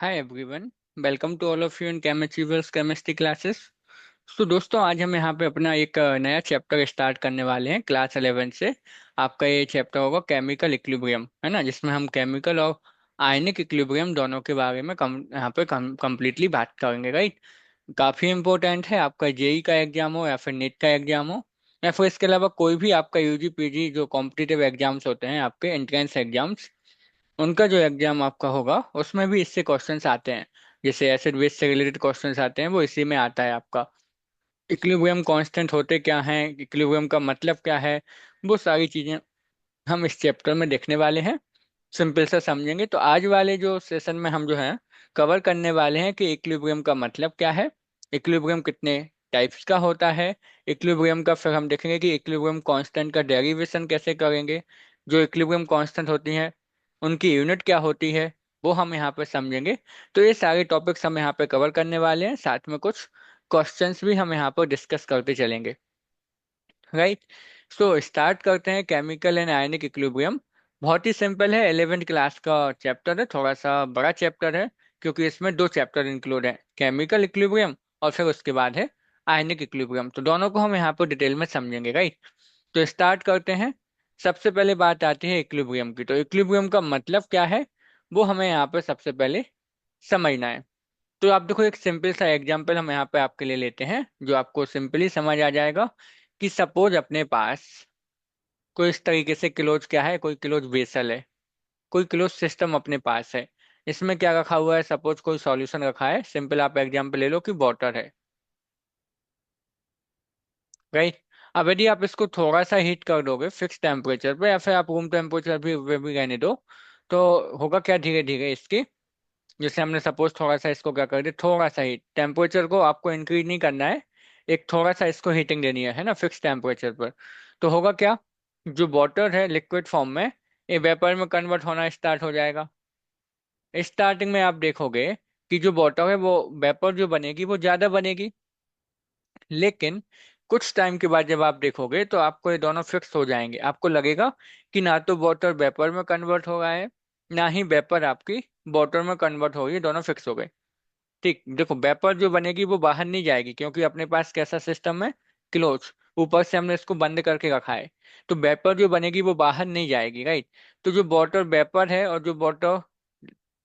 Hi everyone. Welcome to all of you in Chem Achievers chemistry classes. तो दोस्तों आज हम यहाँ पे अपना एक नया चैप्टर स्टार्ट करने वाले हैं क्लास 11 से। आपका ये चैप्टर होगा केमिकल इक्विलिब्रियम, है ना, जिसमें हम केमिकल और आयनिक इक्विलिब्रियम दोनों के बारे में यहाँ पे कंप्लीटली बात करेंगे, राइट। काफ़ी इंपॉर्टेंट है, आपका जेई का एग्जाम हो या फिर नीट का एग्जाम हो या फिर इसके अलावा कोई भी आपका यूजी पीजी जो कॉम्पिटिटिव एग्जाम्स होते हैं, आपके एंट्रेंस एग्जाम्स, उनका जो एग्जाम आपका होगा उसमें भी इससे क्वेश्चंस आते हैं। जैसे एसिड बेस से रिलेटेड क्वेश्चंस आते हैं, वो इसी में आता है आपका। इक्विलिब्रियम कांस्टेंट होते क्या हैं, इक्विलिब्रियम का मतलब क्या है, वो सारी चीजें हम इस चैप्टर में देखने वाले हैं। सिंपल सा समझेंगे तो आज वाले जो सेशन में हम जो है कवर करने वाले हैं कि इक्विलिब्रियम का मतलब क्या है, इक्विलिब्रियम कितने टाइप्स का होता है, इक्विलिब्रियम का फिर हम देखेंगे कि इक्विलिब्रियम कांस्टेंट का डेरिवेशन कैसे करेंगे, जो इक्विलिब्रियम कांस्टेंट होती हैं उनकी यूनिट क्या होती है, वो हम यहाँ पे समझेंगे। तो ये सारे टॉपिक्स हम यहाँ पे कवर करने वाले हैं, साथ में कुछ क्वेश्चंस भी हम यहाँ पर डिस्कस करते चलेंगे, राइट। सो स्टार्ट करते हैं केमिकल एंड आयनिक इक्विलिब्रियम। बहुत ही सिंपल है, 11th क्लास का चैप्टर है, थोड़ा सा बड़ा चैप्टर है क्योंकि इसमें दो चैप्टर इंक्लूड है, केमिकल इक्विलिब्रियम और फिर उसके बाद है आयनिक इक्विलिब्रियम। तो दोनों को हम यहाँ पर डिटेल में समझेंगे, राइट। तो स्टार्ट करते हैं। सबसे पहले बात आती है इक्विलिब्रियम की। तो इक्विलिब्रियम का मतलब क्या है, वो हमें यहाँ पे सबसे पहले समझना है। तो आप देखो, एक सिंपल सा एग्जांपल हम यहाँ पे आपके लिए लेते हैं जो आपको सिंपली समझ आ जाएगा। कि सपोज अपने पास कोई इस तरीके से क्लोज क्या है, कोई क्लोज वेसल है, कोई क्लोज सिस्टम अपने पास है। इसमें क्या रखा हुआ है, सपोज कोई सॉल्यूशन रखा है, सिंपल आप एग्जांपल ले लो कि वाटर है, राइट। अब यदि आप इसको थोड़ा सा हीट कर दोगे फिक्स टेम्परेचर पे या फिर आप रूम टेम्परेचर भी रहने दो, तो होगा क्या, धीरे धीरे इसकी, जैसे हमने सपोज थोड़ा सा इसको क्या कर दिया, थोड़ा सा हीट, टेम्परेचर को आपको इंक्रीज नहीं करना है, एक थोड़ा सा इसको हीटिंग देनी है ना, फिक्स टेम्परेचर पर। तो होगा क्या, जो वाटर है लिक्विड फॉर्म में, ये वेपर में कन्वर्ट होना स्टार्ट हो जाएगा। स्टार्टिंग में आप देखोगे कि जो वाटर है वो वेपर जो बनेगी वो ज्यादा बनेगी, लेकिन कुछ टाइम के बाद जब आप देखोगे तो आपको ये दोनों फिक्स हो जाएंगे। आपको लगेगा कि ना तो वाटर वेपर में कन्वर्ट हो रहा है, ना ही वेपर आपकी वाटर में कन्वर्ट हो रही है, दोनों फिक्स हो गए। ठीक, देखो वेपर जो बनेगी वो बाहर नहीं जाएगी क्योंकि अपने पास कैसा सिस्टम है, क्लोज, ऊपर से हमने इसको बंद करके रखा है। तो वेपर जो बनेगी वो बाहर नहीं जाएगी, राइट। तो जो वाटर वेपर है और जो वाटर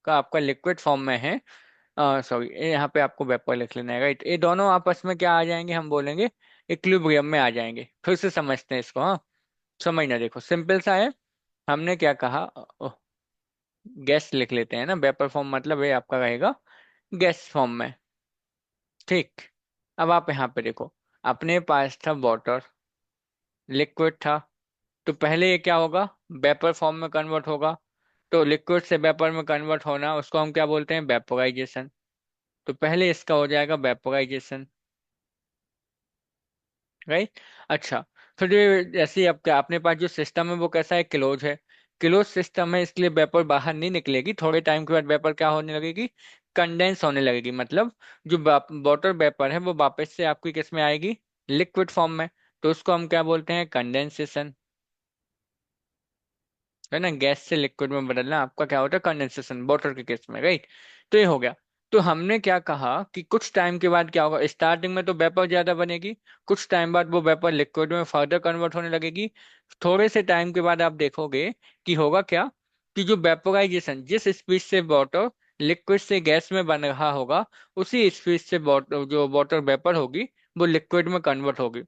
का आपका लिक्विड फॉर्म में है, सॉरी यहाँ पे आपको वेपर लिख लेना है, राइट, ये दोनों आपस में क्या आ जाएंगे, हम बोलेंगे इक्विलिब्रियम में आ जाएंगे। फिर से समझते हैं इसको, हाँ। समझना, देखो सिंपल सा है। हमने क्या कहा, गैस लिख लेते हैं ना, वेपर फॉर्म मतलब ये आपका रहेगा गैस फॉर्म में, ठीक। अब आप यहाँ पे देखो, अपने पास था वाटर, लिक्विड था, तो पहले ये क्या होगा, वेपर फॉर्म में कन्वर्ट होगा। तो लिक्विड से वेपर में कन्वर्ट होना उसको हम क्या बोलते हैं, वेपोराइजेशन। तो पहले इसका हो जाएगा वेपोराइजेशन, राइट। अच्छा, फिर ये जैसे ही आपके अपने पास जो सिस्टम है वो कैसा है, क्लोज है। क्लोज सिस्टम है इसलिए वेपर बाहर नहीं निकलेगी, थोड़े टाइम के बाद वेपर क्या होने लगेगी, कंडेंस होने लगेगी। मतलब जो वाटर वेपर है वो वापस से आपकी किस में आएगी, लिक्विड फॉर्म में। तो उसको हम क्या बोलते हैं, कंडेंसेशन, है ना। गैस से लिक्विड में बदलना आपका क्या होता है, कंडेंसेशन, वाटर के केस में, राइट। तो ये हो गया। तो हमने क्या कहा कि कुछ टाइम के बाद क्या होगा, स्टार्टिंग में तो वेपर ज्यादा बनेगी, कुछ टाइम बाद वो वेपर लिक्विड में फर्दर कन्वर्ट होने लगेगी। थोड़े से टाइम के बाद आप देखोगे कि होगा क्या, कि जो वेपोराइजेशन, जिस स्पीड से वाटर लिक्विड से गैस में बन रहा होगा, उसी स्पीड से वाटर, जो वाटर वेपर होगी, वो लिक्विड में कन्वर्ट होगी।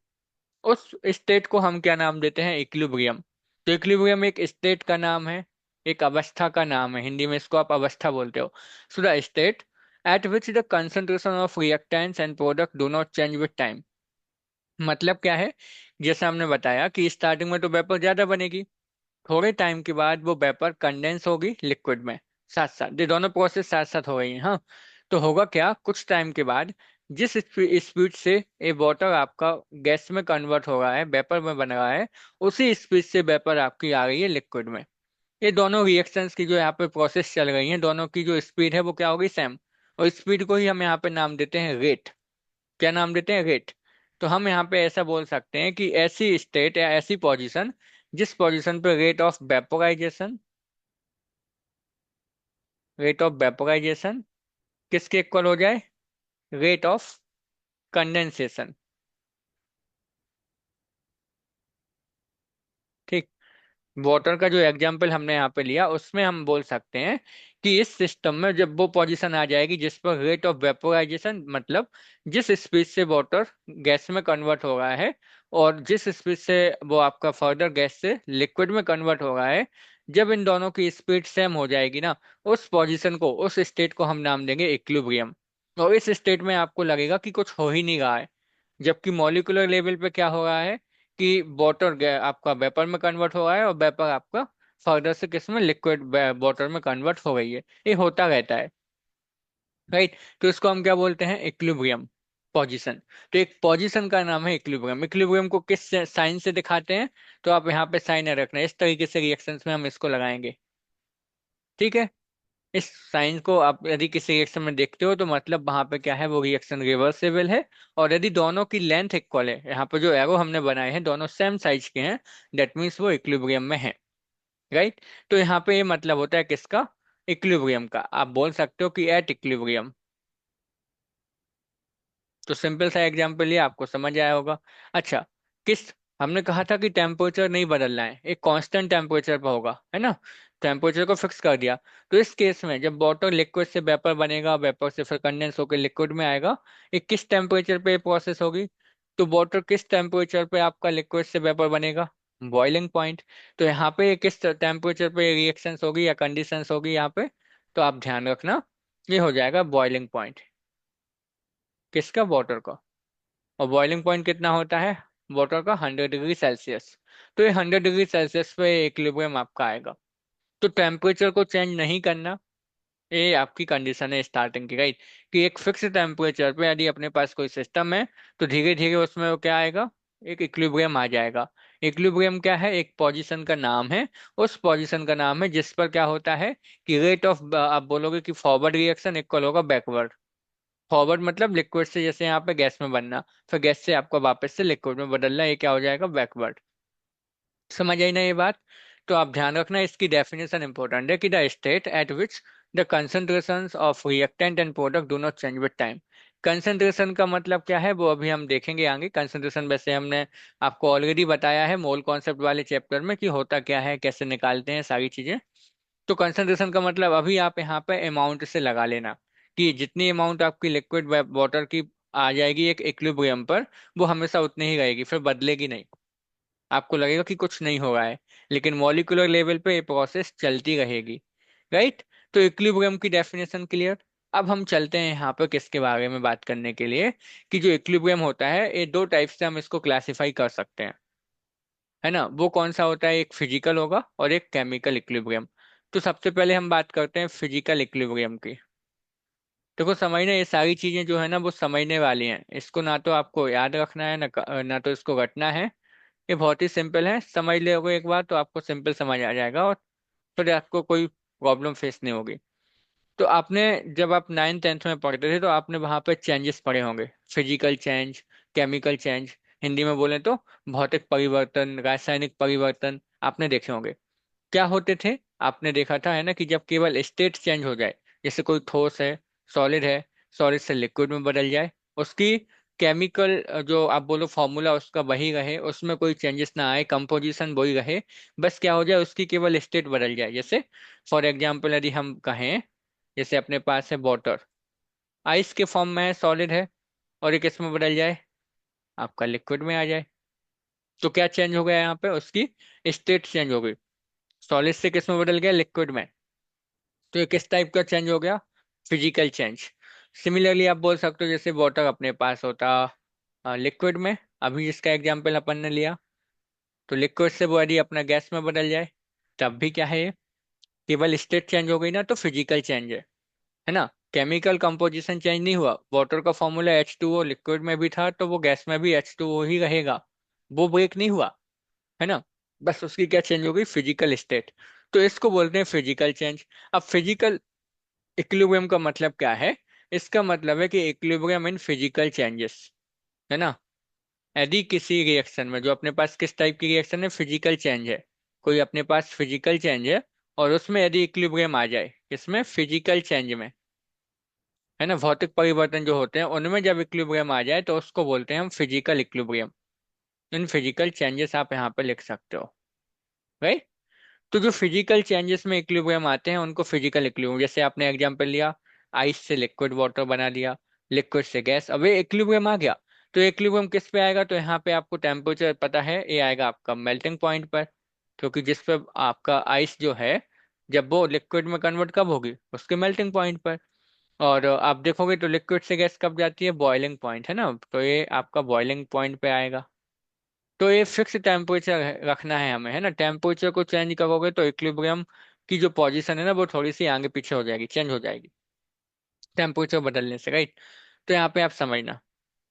उस स्टेट को हम क्या नाम देते हैं, इक्विलिब्रियम। तो इक्विलिब्रियम एक स्टेट का नाम है, एक अवस्था का नाम है, हिंदी में इसको आप अवस्था बोलते हो। So the state eight which the concentration of reactants and product do not change with time. मतलब क्या है, जैसे हमने बताया कि स्टार्टिंग में तो वेपर ज्यादा बनेगी, थोड़े टाइम के बाद वो वेपर कंडेंस होगी लिक्विड में, साथ साथ ये दोनों प्रोसेस साथ साथ हो रही हैं, हाँ। तो होगा क्या, कुछ टाइम के बाद जिस स्पीड से ये वाटर आपका गैस में कन्वर्ट हो रहा है, वेपर में बन रहा है, उसी स्पीड से वेपर आपकी आ रही है लिक्विड में। ये दोनों रिएक्शंस की जो यहाँ पे प्रोसेस चल रही है, दोनों की जो स्पीड है वो क्या होगी, सेम। और स्पीड को ही हम यहाँ पे नाम देते हैं रेट। क्या नाम देते हैं, रेट। तो हम यहाँ पे ऐसा बोल सकते हैं कि ऐसी स्टेट या ऐसी पोजीशन जिस पोजीशन पे रेट ऑफ वेपोराइजेशन किसके इक्वल हो जाए? Rate of condensation. ठीक। वाटर का जो एग्जाम्पल हमने यहाँ पे लिया उसमें हम बोल सकते हैं कि इस सिस्टम में जब वो पोजीशन आ जाएगी जिस पर रेट ऑफ वेपोराइजेशन, मतलब जिस स्पीड से वाटर गैस में कन्वर्ट हो रहा है और जिस स्पीड से वो आपका फर्दर गैस से लिक्विड में कन्वर्ट हो रहा है, जब इन दोनों की स्पीड सेम हो जाएगी ना, उस पोजीशन को, उस स्टेट को हम नाम देंगे इक्विलिब्रियम। और इस स्टेट में आपको लगेगा कि कुछ हो ही नहीं रहा है, जबकि मॉलिक्यूलर लेवल पे क्या हो रहा है कि वाटर आपका वेपर में कन्वर्ट हो रहा है और वेपर आपका फर्दर से किस में, लिक्विड वाटर में कन्वर्ट हो गई है। ये होता रहता है, राइट। तो इसको हम क्या बोलते हैं? Equilibrium position. तो एक पोजीशन का नाम है इक्विलिब्रियम। इक्विलिब्रियम को किस साइन से दिखाते हैं? तो आप यहाँ पे साइन रखना है, इस तरीके से रिएक्शंस में हम इसको लगाएंगे। ठीक है। इस साइन को आप यदि किसी रिएक्शन में देखते हो तो मतलब वहां पे क्या है, वो रिएक्शन रिवर्सेबल है। और यदि दोनों की लेंथ इक्वल है, यहाँ पे जो एरो हमने बनाए हैं दोनों सेम साइज के हैं, दैट मीन्स वो इक्विलिब्रियम में है, राइट। तो यहाँ पे ये मतलब होता है किसका? इक्विलिब्रियम का। आप बोल सकते हो कि एट इक्विलिब्रियम। तो सिंपल सा एग्जांपल ये आपको समझ आया होगा। अच्छा, किस, हमने कहा था कि टेम्परेचर नहीं बदलना है, एक कांस्टेंट टेम्परेचर पर होगा, है ना। टेम्परेचर को फिक्स कर दिया। तो इस केस में जब वाटर लिक्विड से वेपर बनेगा, वेपर से फिर कंडेंस होकर लिक्विड में आएगा, ये किस टेम्परेचर पे प्रोसेस होगी? तो वाटर किस टेम्परेचर पे आपका लिक्विड से वेपर बनेगा? Boiling point. तो यहाँ पे किस टेम्परेचर पे रिएक्शंस होगी या कंडीशंस होगी यहाँ पे? तो आप ध्यान रखना, ये हो जाएगा बॉइलिंग पॉइंट। किसका? वाटर का। और बॉइलिंग पॉइंट कितना होता है वाटर का? 100 डिग्री सेल्सियस। तो ये 100 डिग्री सेल्सियस पे इक्विलिब्रियम आपका आएगा। तो टेम्परेचर को चेंज नहीं करना, ये आपकी कंडीशन है स्टार्टिंग की, राइट। कि एक फिक्स टेम्परेचर पे यदि अपने पास कोई सिस्टम है तो धीरे धीरे उसमें वो क्या आएगा? एक इक्विलिब्रियम आ जाएगा। इक्विलिब्रियम क्या है? एक पोजीशन का नाम है। उस पोजीशन का नाम है जिस पर क्या होता है कि रेट ऑफ, आप बोलोगे कि फॉरवर्ड रिएक्शन इक्वल होगा बैकवर्ड। फॉरवर्ड मतलब लिक्विड से जैसे यहाँ पे गैस में बनना, फिर गैस से आपको वापस से लिक्विड में बदलना, ये क्या हो जाएगा? बैकवर्ड। समझ आई ना ये बात? तो आप ध्यान रखना, इसकी डेफिनेशन इंपॉर्टेंट है कि the state eight which the concentrations of reactant and product do not change with time. Concentration का मतलब क्या है वो अभी हम देखेंगे आगे। कंसंट्रेशन वैसे हमने आपको ऑलरेडी बताया है मोल कॉन्सेप्ट वाले चैप्टर में कि होता क्या है, कैसे निकालते हैं, सारी चीजें। तो कंसंट्रेशन का मतलब अभी आप यहाँ पे अमाउंट से लगा लेना कि जितनी अमाउंट आपकी लिक्विड वाटर की आ जाएगी एक इक्विलिब्रियम पर, वो हमेशा उतनी ही रहेगी, फिर बदलेगी नहीं। आपको लगेगा कि कुछ नहीं हो रहा है, लेकिन मॉलिक्यूलर लेवल पे ये प्रोसेस चलती रहेगी, राइट। तो इक्विलिब्रियम की डेफिनेशन क्लियर। अब हम चलते हैं यहाँ पे किसके बारे में बात करने के लिए, कि जो इक्विलिब्रियम होता है ये दो टाइप से हम इसको क्लासिफाई कर सकते हैं, है ना। वो कौन सा होता है? एक फिजिकल होगा और एक केमिकल इक्विलिब्रियम। तो सबसे पहले हम बात करते हैं फिजिकल इक्विलिब्रियम की। देखो समझना, ये सारी चीजें जो है ना वो समझने वाली हैं, इसको ना तो आपको याद रखना है ना तो इसको रटना है। ये बहुत ही सिंपल है, समझ लोगे एक बार तो आपको सिंपल समझ आ जाएगा और फिर आपको कोई प्रॉब्लम फेस नहीं होगी। तो आपने, जब आप 9th 10th में पढ़ते थे तो आपने वहां पे चेंजेस पढ़े होंगे, physical change, chemical change, Hindi में बोले तो भौतिक परिवर्तन, रासायनिक परिवर्तन आपने देखे होंगे। क्या होते थे? आपने देखा था, है ना, कि जब केवल स्टेट चेंज हो जाए, जैसे कोई ठोस है, सॉलिड से लिक्विड में बदल जाए, उसकी केमिकल जो आप बोलो फॉर्मूला उसका वही रहे, उसमें कोई चेंजेस ना आए, कंपोजिशन वही रहे, बस क्या हो जाए उसकी केवल स्टेट बदल जाए। जैसे फॉर एग्जाम्पल यदि हम कहें, जैसे अपने पास है वाटर, आइस के फॉर्म में है, सॉलिड है, और एक इसमें बदल जाए, आपका लिक्विड में आ जाए, तो क्या चेंज हो गया यहाँ पे? उसकी स्टेट चेंज हो गई। सॉलिड से किस में बदल गया? लिक्विड में। तो ये किस टाइप का चेंज हो गया? Physical change. सिमिलरली आप बोल सकते हो जैसे वाटर अपने पास होता लिक्विड में, अभी जिसका एग्जांपल अपन ने लिया, तो लिक्विड से वो यदि अपना गैस में बदल जाए, तब भी क्या है ये? केवल स्टेट चेंज हो गई ना, तो फिजिकल चेंज है ना। केमिकल कंपोजिशन चेंज नहीं हुआ, वाटर का फॉर्मूला H2O लिक्विड में भी था तो वो गैस में भी H2O ही रहेगा, वो ब्रेक नहीं हुआ, है ना। बस उसकी क्या चेंज हो गई? Physical state. तो इसको बोलते हैं फिजिकल चेंज। अब फिजिकल इक्विलिब्रियम का मतलब क्या है? इसका मतलब है कि इक्विलिब्रियम इन फिजिकल चेंजेस, है ना। यदि किसी रिएक्शन में, जो अपने पास किस टाइप की रिएक्शन है? फिजिकल चेंज है, कोई अपने पास फिजिकल चेंज है और उसमें यदि इक्विलिब्रियम आ जाए, इसमें फिजिकल चेंज में, है ना, भौतिक परिवर्तन जो होते हैं उनमें जब इक्विलिब्रियम आ जाए तो उसको बोलते हैं हम physical equilibrium. In physical changes आप यहाँ पे लिख सकते हो। राइट। तो जो फिजिकल चेंजेस में इक्विलिब्रियम आते हैं उनको फिजिकल इक्विलिब्रियम, जैसे आपने एग्जांपल लिया, आइस से लिक्विड वाटर बना दिया, लिक्विड से गैस, अब ये इक्विलिब्रियम आ गया। तो इक्विलिब्रियम किस पे आएगा, तो यहाँ पे आपको टेम्परेचर पता है, ये आएगा आपका मेल्टिंग पॉइंट पर। क्योंकि जिस पे आपका आइस जो है, जब वो लिक्विड में कन्वर्ट कब होगी, उसके मेल्टिंग पॉइंट पर। और आप देखोगे तो लिक्विड से गैस कब जाती है, बॉइलिंग पॉइंट, है ना, तो ये आपका बॉइलिंग पॉइंट पे आएगा। तो ये फिक्स टेम्परेचर रखना है हमें, है ना, टेम्परेचर को चेंज करोगे तो इक्विलिब्रियम की जो पोजीशन है ना वो थोड़ी सी आगे पीछे हो जाएगी, चेंज हो जाएगी टेम्परेचर बदलने से। राइट। तो यहाँ पे आप समझना।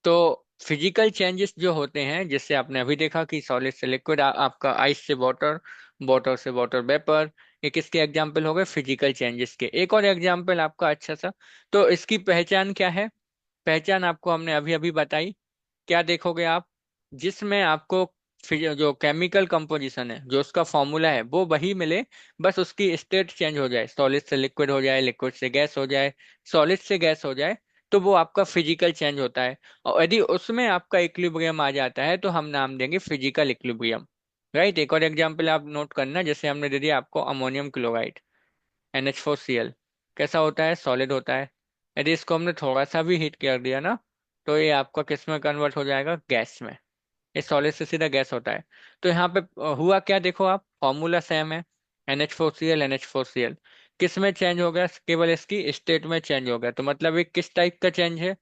तो फिजिकल चेंजेस जो होते हैं, जिससे आपने अभी देखा कि सॉलिड से लिक्विड, आपका आइस से वाटर, वाटर से वाटर वेपर, ये किसके एग्जाम्पल हो गए, फिजिकल चेंजेस के। एक और एग्जाम्पल आपका अच्छा सा, तो इसकी पहचान क्या है, पहचान आपको हमने अभी अभी बताई। क्या देखोगे आप, जिसमें आपको जो केमिकल कंपोजिशन है, जो उसका फॉर्मूला है वो वही मिले, बस उसकी स्टेट चेंज हो जाए, सॉलिड से लिक्विड हो जाए, लिक्विड से गैस हो जाए, सॉलिड से गैस हो जाए, तो वो आपका फिजिकल चेंज होता है। और यदि उसमें आपका इक्विलिब्रियम आ जाता है तो हम नाम देंगे फिजिकल इक्विलिब्रियम। राइट। एक और एग्जांपल आप नोट करना, जैसे हमने दे दिया आपको अमोनियम क्लोराइड, NH4Cl, कैसा होता है, सॉलिड होता है। यदि इसको हमने थोड़ा सा भी हीट कर दिया ना, तो ये आपका किस में कन्वर्ट हो जाएगा, गैस में। ये सॉलिड से सीधा गैस होता है। तो यहाँ पे हुआ क्या, देखो आप, फॉर्मूला सेम है, NH4Cl NH4Cl, किस में चेंज हो गया, केवल इसकी स्टेट में चेंज हो गया। तो मतलब ये किस टाइप का चेंज है,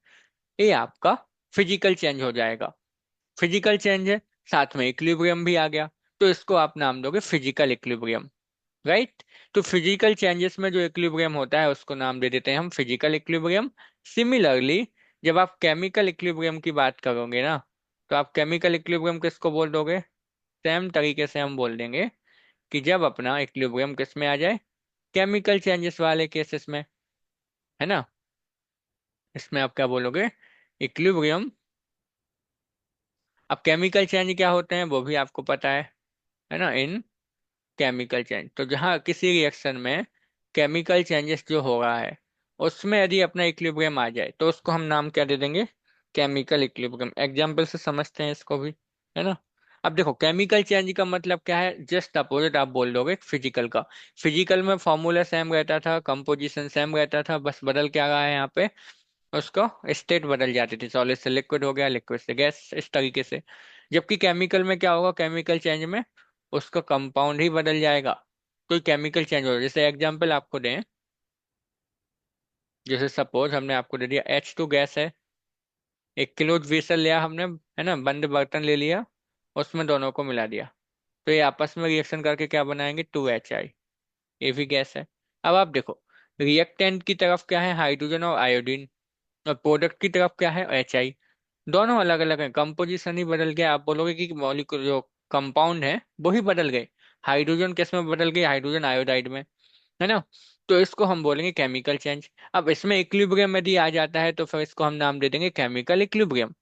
ये आपका फिजिकल चेंज हो जाएगा। फिजिकल चेंज है, साथ में इक्विलिब्रियम भी आ गया, तो इसको आप नाम दोगे फिजिकल इक्विलिब्रियम। राइट। तो फिजिकल चेंजेस में जो इक्विलिब्रियम होता है उसको नाम दे देते हैं हम फिजिकल इक्विलिब्रियम। सिमिलरली, जब आप केमिकल इक्विलिब्रियम की बात करोगे ना, तो आप केमिकल इक्विलिब्रियम किसको बोल दोगे, सेम तरीके से हम बोल देंगे कि जब अपना इक्विलिब्रियम किस में आ जाए, केमिकल चेंजेस वाले केसेस में, है ना, इसमें आप क्या बोलोगे, इक्विलिब्रियम। अब केमिकल चेंज क्या होते हैं वो भी आपको पता है ना, इन केमिकल चेंज, तो जहाँ किसी रिएक्शन में केमिकल चेंजेस जो हो रहा है उसमें यदि अपना इक्विलिब्रियम आ जाए तो उसको हम नाम क्या दे देंगे, केमिकल इक्विलिब्रियम। एग्जाम्पल से समझते हैं इसको भी, है ना। अब देखो केमिकल चेंज का मतलब क्या है, जस्ट अपोजिट आप बोल दोगे फिजिकल का। फिजिकल में फॉर्मूला सेम रहता था, कंपोजिशन सेम रहता था, बस बदल क्या रहा है यहाँ पे, उसको स्टेट बदल जाती थी, सॉलिड से लिक्विड हो गया, लिक्विड से गैस, इस तरीके से। जबकि केमिकल में क्या होगा, केमिकल चेंज में उसका कंपाउंड ही बदल जाएगा। कोई केमिकल चेंज हो, जैसे एग्जांपल आपको दें, जैसे सपोज हमने आपको दे दिया H2 गैस है, 1 किलो वेसल लिया हमने, है ना, बंद बर्तन ले लिया, उसमें दोनों को मिला दिया, तो ये आपस में रिएक्शन करके क्या बनाएंगे, 2HI, ये भी गैस है। अब आप देखो, रिएक्टेंट की तरफ क्या है, हाइड्रोजन और आयोडीन, और प्रोडक्ट की तरफ क्या है, HI। दोनों अलग अलग हैं, कंपोजिशन ही बदल गया। आप बोलोगे कि मॉलिक्यूल जो कंपाउंड है वो ही बदल गए, हाइड्रोजन किस में बदल गई, हाइड्रोजन आयोडाइड में, है ना। तो इसको हम बोलेंगे केमिकल चेंज। अब इसमें इक्विलिब्रियम यदि आ जाता है तो फिर इसको हम नाम दे देंगे केमिकल इक्विलिब्रियम।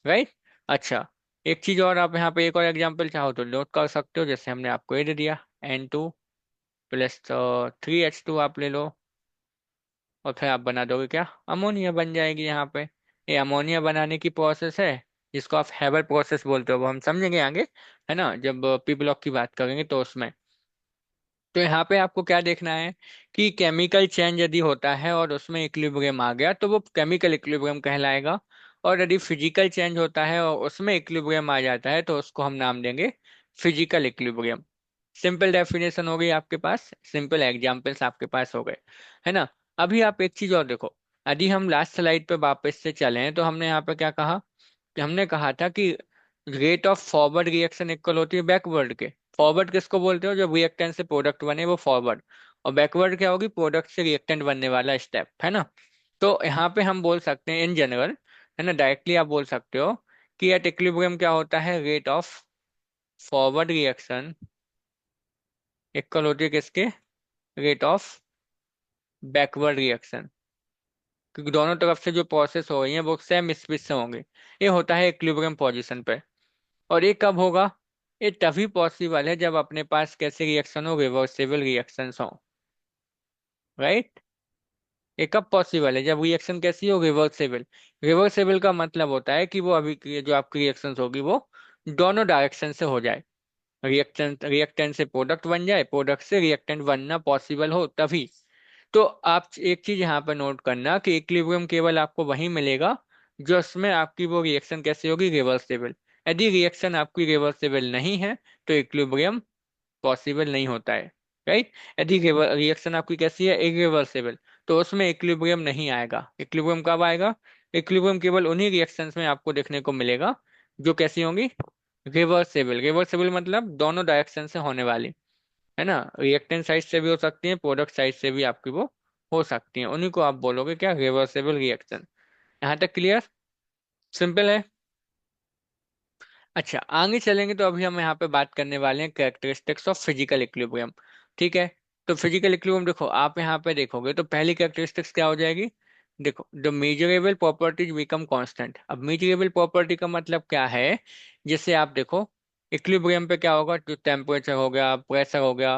राइट। अच्छा, एक चीज और, आप यहाँ पे एक और एग्जांपल चाहो तो नोट कर सकते हो, जैसे हमने आपको ये दे दिया N2 + 3H2 आप ले लो, और फिर आप बना दोगे क्या, अमोनिया बन जाएगी यहाँ पे। ये अमोनिया बनाने की प्रोसेस है, जिसको आप हैबर प्रोसेस बोलते हो, वो हम समझेंगे आगे, है ना, जब पी ब्लॉक की बात करेंगे तो उसमें। तो यहाँ पे आपको क्या देखना है कि केमिकल चेंज यदि होता है और उसमें इक्विलिब्रियम आ गया तो वो केमिकल इक्विलिब्रियम कहलाएगा। और यदि फिजिकल चेंज होता है और उसमें इक्विलिब्रियम आ जाता है तो उसको हम नाम देंगे फिजिकल इक्विलिब्रियम। सिंपल डेफिनेशन हो गई आपके पास, सिंपल एग्जांपल्स आपके पास हो गए, है ना। अभी आप एक चीज और देखो, यदि हम लास्ट स्लाइड पे वापस से चलें तो हमने यहाँ पे क्या कहा, कि हमने कहा था कि rate of forward reaction equal होती है बैकवर्ड के। फॉरवर्ड किसको बोलते हो, जब रिएक्टेंट से प्रोडक्ट बने वो फॉरवर्ड, और बैकवर्ड क्या होगी, प्रोडक्ट से रिएक्टेंट बनने वाला स्टेप, है ना। तो यहाँ पे हम बोल सकते हैं इन जनरल, है ना, डायरेक्टली आप बोल सकते हो कि एट इक्विलिब्रियम क्या होता है, rate of forward reaction equal होती है किसके, रेट ऑफ बैकवर्ड रिएक्शन, क्योंकि दोनों तरफ से जो प्रोसेस हो रही है वो सेम स्पीड से होंगे। ये होता है इक्विलिब्रियम पोजीशन पे। और ये कब होगा, ये तभी पॉसिबल है जब अपने पास कैसे रिएक्शन हो, रिवर्सिबल रिएक्शंस हो। राइट। ये कब पॉसिबल है? जब रिएक्शन कैसी हो? रिवर्सेबल। रिवर्सेबल का मतलब होता है कि वो अभी जो आपकी रिएक्शन होगी वो दोनों डायरेक्शन से हो जाए। रिएक्टेंट रिएक्टेंट से प्रोडक्ट बन जाए, प्रोडक्ट से रिएक्टेंट बनना पॉसिबल हो तभी। तो आप एक चीज यहाँ पर नोट करना कि इक्विलिब्रियम केवल आपको वहीं मिलेगा जो उसमें आपकी वो रिएक्शन कैसी होगी? रिवर्सेबल। यदि रिएक्शन आपकी रिवर्सेबल नहीं है तो इक्विलिब्रियम पॉसिबल नहीं होता है। राइट। यदि रिएक्शन आपकी कैसी है? इरिवर्सेबल। तो उसमें इक्विलिब्रियम नहीं आएगा। इक्विलिब्रियम कब आएगा? इक्विलिब्रियम केवल उन्हीं रिएक्शंस में आपको देखने को मिलेगा जो कैसी होंगी? रिवर्सेबल। रिवर्सेबल मतलब दोनों डायरेक्शन से होने वाली, है ना। रिएक्टेंट साइड से भी हो सकती है, प्रोडक्ट साइड से भी आपकी वो हो सकती है। उन्हीं को आप बोलोगे क्या? Reversible reaction. यहाँ तक क्लियर? सिंपल है। अच्छा, आगे चलेंगे तो अभी हम यहाँ पे बात करने वाले हैं कैरेक्टरिस्टिक्स ऑफ फिजिकल इक्विलिब्रियम। ठीक है। तो फिजिकल इक्विलिब्रियम देखो, आप यहाँ पे देखोगे तो पहली कैरेक्टरिस्टिक्स क्या हो जाएगी? देखो, the measurable properties become constant. अब मेजरेबल प्रॉपर्टी का मतलब क्या है? जैसे आप देखो, इक्विलिब्रियम पे क्या होगा? जो टेम्परेचर हो गया, प्रेशर हो गया,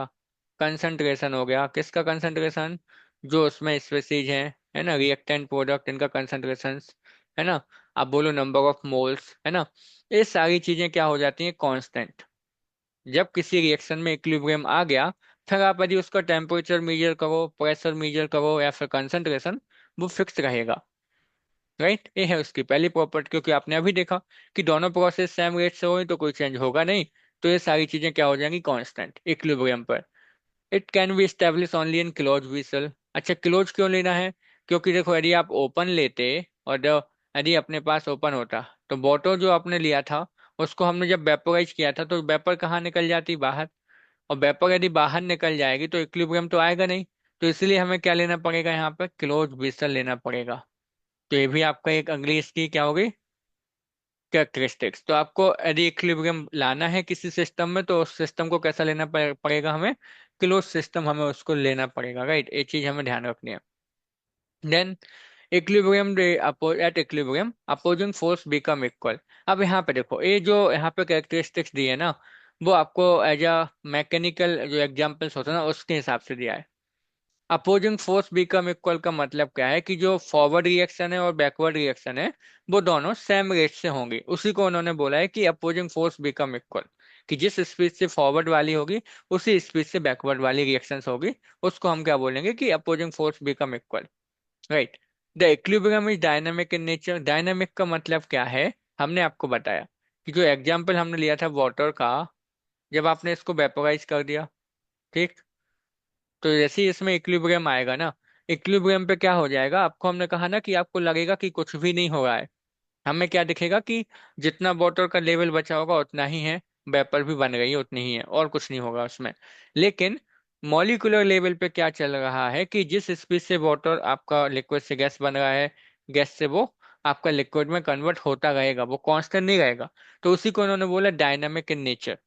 कंसंट्रेशन हो गया। किसका कंसंट्रेशन? जो उसमें स्पेसीज है ना, रिएक्टेंट प्रोडक्ट, इनका कंसंट्रेशन, है ना। आप बोलो नंबर ऑफ मोल्स, है ना। ये सारी चीजें क्या हो जाती हैं? कांस्टेंट। जब किसी रिएक्शन में इक्विलिब्रियम आ गया, फिर आप यदि उसका टेम्परेचर मेजर करो, प्रेशर मेजर करो या फिर कंसंट्रेशन, वो फिक्स रहेगा। राइट। ये है उसकी पहली प्रॉपर्टी, क्योंकि आपने अभी देखा कि दोनों प्रोसेस सेम रेट से हुई तो कोई चेंज होगा नहीं। तो ये सारी चीजें क्या हो जाएंगी? कांस्टेंट इक्विलिब्रियम पर। It can be establish only in close vessel. अच्छा, क्लोज क्यों लेना है? क्योंकि देखो, यदि आप ओपन लेते और यदि अपने पास ओपन होता तो बॉटल जो आपने लिया था उसको हमने जब वेपोराइज किया था तो वेपर कहाँ निकल जाती? बाहर। और वेपर यदि बाहर निकल जाएगी तो इक्विलिब्रियम तो आएगा नहीं। तो इसलिए हमें क्या लेना पड़ेगा? यहाँ पर क्लोज वेसल लेना पड़ेगा। तो ये भी आपका एक अगली इसकी क्या होगी? कैरेक्टरिस्टिक्स। तो आपको यदि इक्विलिब्रियम लाना है किसी सिस्टम में तो उस सिस्टम को कैसा लेना पड़ेगा हमें? क्लोज सिस्टम हमें उसको लेना पड़ेगा। राइट। ये चीज हमें ध्यान रखनी है। Then equilibrium at equilibrium opposing force become equal. अब यहाँ पे देखो, ये जो यहाँ पे कैरेक्टरिस्टिक्स दिए है ना, वो आपको एज अ मैकेनिकल जो एग्जांपल्स होते हैं ना उसके हिसाब से दिया है। अपोजिंग फोर्स बिकम इक्वल का मतलब क्या है? कि जो फॉरवर्ड रिएक्शन है और बैकवर्ड रिएक्शन है वो दोनों सेम रेट से होंगी। उसी को उन्होंने बोला है कि अपोजिंग फोर्स बिकम इक्वल। कि जिस स्पीड से फॉरवर्ड वाली होगी उसी स्पीड से बैकवर्ड वाली रिएक्शंस होगी। उसको हम क्या बोलेंगे? कि opposing force become equal. Right. The equilibrium is dynamic in nature. Dynamic का मतलब क्या है? हमने आपको बताया कि जो एग्जाम्पल हमने लिया था वाटर का, जब आपने इसको वेपोराइज कर दिया, ठीक, तो जैसे ही इसमें इक्विलिब्रियम आएगा ना, इक्विलिब्रियम पे क्या हो जाएगा? आपको हमने कहा ना कि आपको लगेगा कि कुछ भी नहीं हो रहा है। हमें क्या दिखेगा? कि जितना वाटर का लेवल बचा होगा उतना ही है, वेपर भी बन गई है उतनी ही है, और कुछ नहीं होगा उसमें। लेकिन मॉलिक्यूलर लेवल पे क्या चल रहा है? कि जिस स्पीड से वाटर आपका लिक्विड से गैस बन रहा है, गैस से वो आपका लिक्विड में कन्वर्ट होता रहेगा, वो कांस्टेंट नहीं रहेगा। तो उसी को उन्होंने बोला डायनामिक इन नेचर।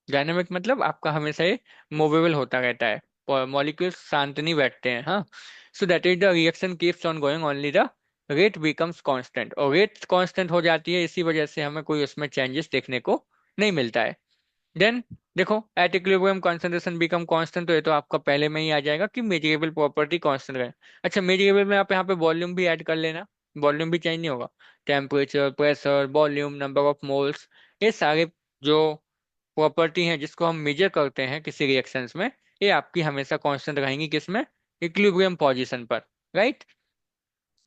डायनामिक मतलब आपका हमेशा ये मूवेबल होता रहता है, मॉलिक्यूल्स शांत नहीं बैठते हैं। हाँ। So that is the reaction keeps on going only the rate becomes constant. और रेट कांस्टेंट हो जाती है, इसी वजह से हमें कोई उसमें चेंजेस देखने को नहीं मिलता है। देन देखो, at equilibrium concentration become constant. तो ये तो आपका पहले में ही आ जाएगा कि मेजरेबल प्रॉपर्टी कांस्टेंट रहे। अच्छा, मेजरेबल में आप यहाँ पे वॉल्यूम भी ऐड कर लेना। वॉल्यूम भी चेंज नहीं होगा। Temperature, pressure, volume, number of moles, ये सारे जो प्रॉपर्टी हैं जिसको हम मेजर करते हैं किसी रिएक्शंस में, ये आपकी हमेशा कांस्टेंट रहेंगी। किसमें? इक्विलिब्रियम पोजीशन पर। राइट।